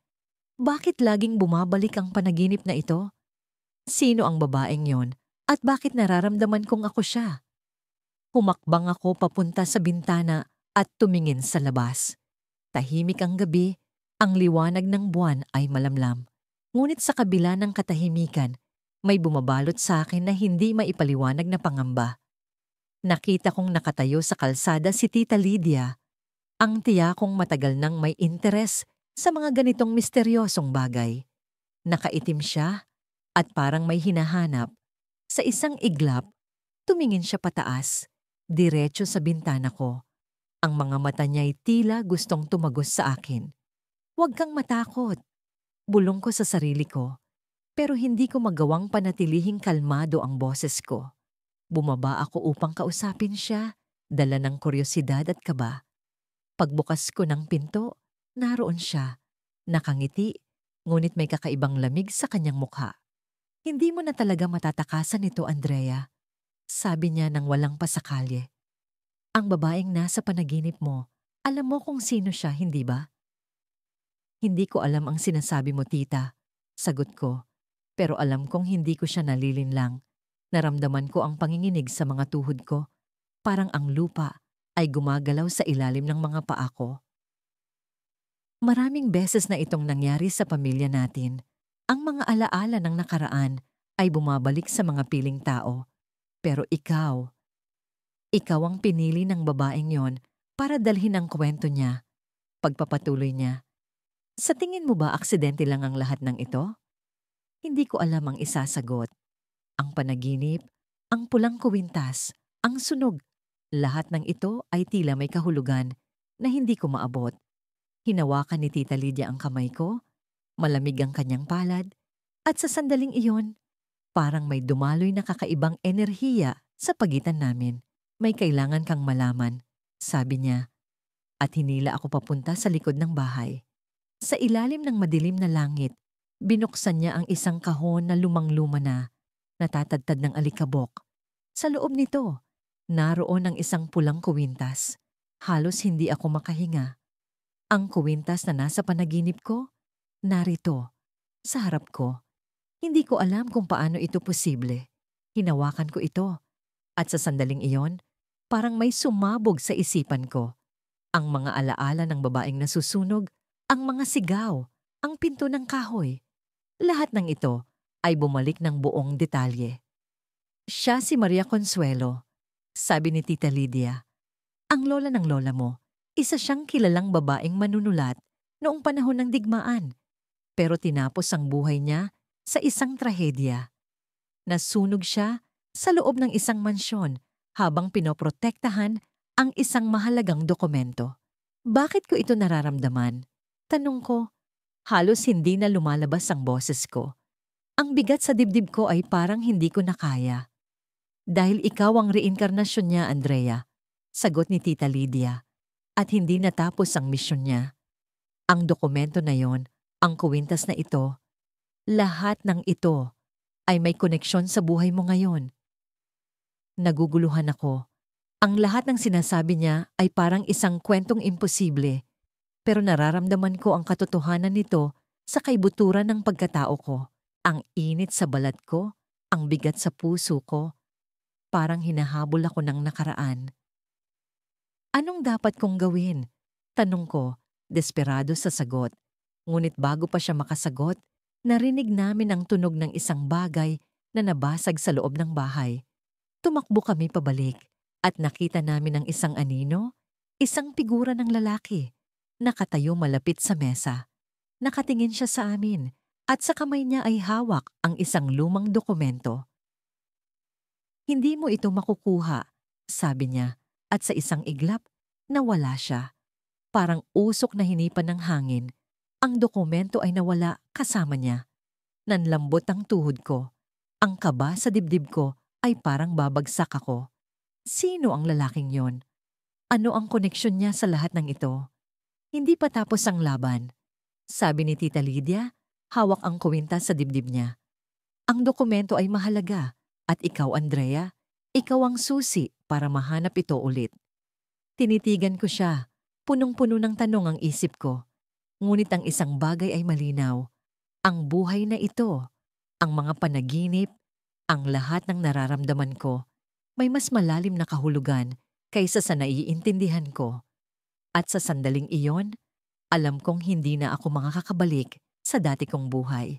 S1: bakit laging bumabalik ang panaginip na ito? Sino ang babaeng yon at bakit nararamdaman kong ako siya? Humakbang ako papunta sa bintana at tumingin sa labas. Tahimik ang gabi, ang liwanag ng buwan ay malamlam. Ngunit sa kabila ng katahimikan, may bumabalot sa akin na hindi maipaliwanag na pangamba. Nakita kong nakatayo sa kalsada si Tita Lydia. Ang tiya kong matagal nang may interes sa mga ganitong misteryosong bagay. Nakaitim siya at parang may hinahanap. Sa isang iglap, tumingin siya pataas, diretso sa bintana ko. Ang mga mata niya'y tila gustong tumagos sa akin. Huwag kang matakot. Bulong ko sa sarili ko, pero hindi ko magawang panatilihing kalmado ang boses ko. Bumaba ako upang kausapin siya, dala ng kuryosidad at kaba. Pagbukas ko ng pinto, naroon siya. Nakangiti, ngunit may kakaibang lamig sa kanyang mukha. Hindi mo na talaga matatakasan ito, Andrea. Sabi niya nang walang pasakalye. Ang babaeng nasa panaginip mo, alam mo kung sino siya, hindi ba? Hindi ko alam ang sinasabi mo, tita. Sagot ko. Pero alam kong hindi ko siya nalilinlang. Naramdaman ko ang panginginig sa mga tuhod ko. Parang ang lupa ay gumagalaw sa ilalim ng mga paa ko. Maraming beses na itong nangyari sa pamilya natin. Ang mga alaala ng nakaraan ay bumabalik sa mga piling tao. Pero ikaw ang pinili ng babaeng yon para dalhin ang kwento niya. Pagpapatuloy niya. Sa tingin mo ba aksidente lang ang lahat ng ito? Hindi ko alam ang isasagot. Ang panaginip, ang pulang kuwintas, ang sunog. Lahat ng ito ay tila may kahulugan na hindi ko maabot. Hinawakan ni Tita Lydia ang kamay ko, malamig ang kanyang palad, at sa sandaling iyon, parang may dumaloy na kakaibang enerhiya sa pagitan namin. May kailangan kang malaman, sabi niya, at hinila ako papunta sa likod ng bahay. Sa ilalim ng madilim na langit, binuksan niya ang isang kahon na lumang-luma na, natatadtad ng alikabok. Sa loob nito, naroon ang isang pulang kuwintas. Halos hindi ako makahinga. Ang kuwintas na nasa panaginip ko, narito, sa harap ko. Hindi ko alam kung paano ito posible. Hinawakan ko ito, at sa sandaling iyon, parang may sumabog sa isipan ko. Ang mga alaala ng babaeng nasusunog, ang mga sigaw, ang pinto ng kahoy. Lahat ng ito ay bumalik ng buong detalye. Siya si Maria Consuelo, sabi ni Tita Lydia. Ang lola ng lola mo, isa siyang kilalang babaeng manunulat noong panahon ng digmaan. Pero tinapos ang buhay niya sa isang trahedya. Nasunog siya sa loob ng isang mansyon habang pinoprotektahan ang isang mahalagang dokumento. Bakit ko ito nararamdaman? Tanong ko, halos hindi na lumalabas ang boses ko. Ang bigat sa dibdib ko ay parang hindi ko na kaya. Dahil ikaw ang reinkarnasyon niya, Andrea, sagot ni Tita Lydia, at hindi natapos ang misyon niya. Ang dokumento na yon, ang kuwintas na ito, lahat ng ito ay may koneksyon sa buhay mo ngayon. Naguguluhan ako. Ang lahat ng sinasabi niya ay parang isang kwentong imposible. Pero nararamdaman ko ang katotohanan nito sa kaibuturan ng pagkatao ko. Ang init sa balat ko, ang bigat sa puso ko. Parang hinahabol ako ng nakaraan. Anong dapat kong gawin? Tanong ko, desperado sa sagot. Ngunit bago pa siya makasagot, narinig namin ang tunog ng isang bagay na nabasag sa loob ng bahay. Tumakbo kami pabalik at nakita namin ang isang anino, isang figura ng lalaki. Nakatayo malapit sa mesa. Nakatingin siya sa amin at sa kamay niya ay hawak ang isang lumang dokumento. Hindi mo ito makukuha, sabi niya, at sa isang iglap, nawala siya. Parang usok na hinipan ng hangin. Ang dokumento ay nawala kasama niya. Nanlambot ang tuhod ko. Ang kaba sa dibdib ko ay parang babagsak ako. Sino ang lalaking yon? Ano ang koneksyon niya sa lahat ng ito? Hindi pa tapos ang laban. Sabi ni Tita Lydia, hawak ang kuwintas sa dibdib niya. Ang dokumento ay mahalaga at ikaw, Andrea, ikaw ang susi para mahanap ito ulit. Tinitigan ko siya, punong-puno ng tanong ang isip ko. Ngunit ang isang bagay ay malinaw. Ang buhay na ito, ang mga panaginip, ang lahat ng nararamdaman ko, may mas malalim na kahulugan kaysa sa naiintindihan ko. At sa sandaling iyon, alam kong hindi na ako makakabalik sa dati kong buhay.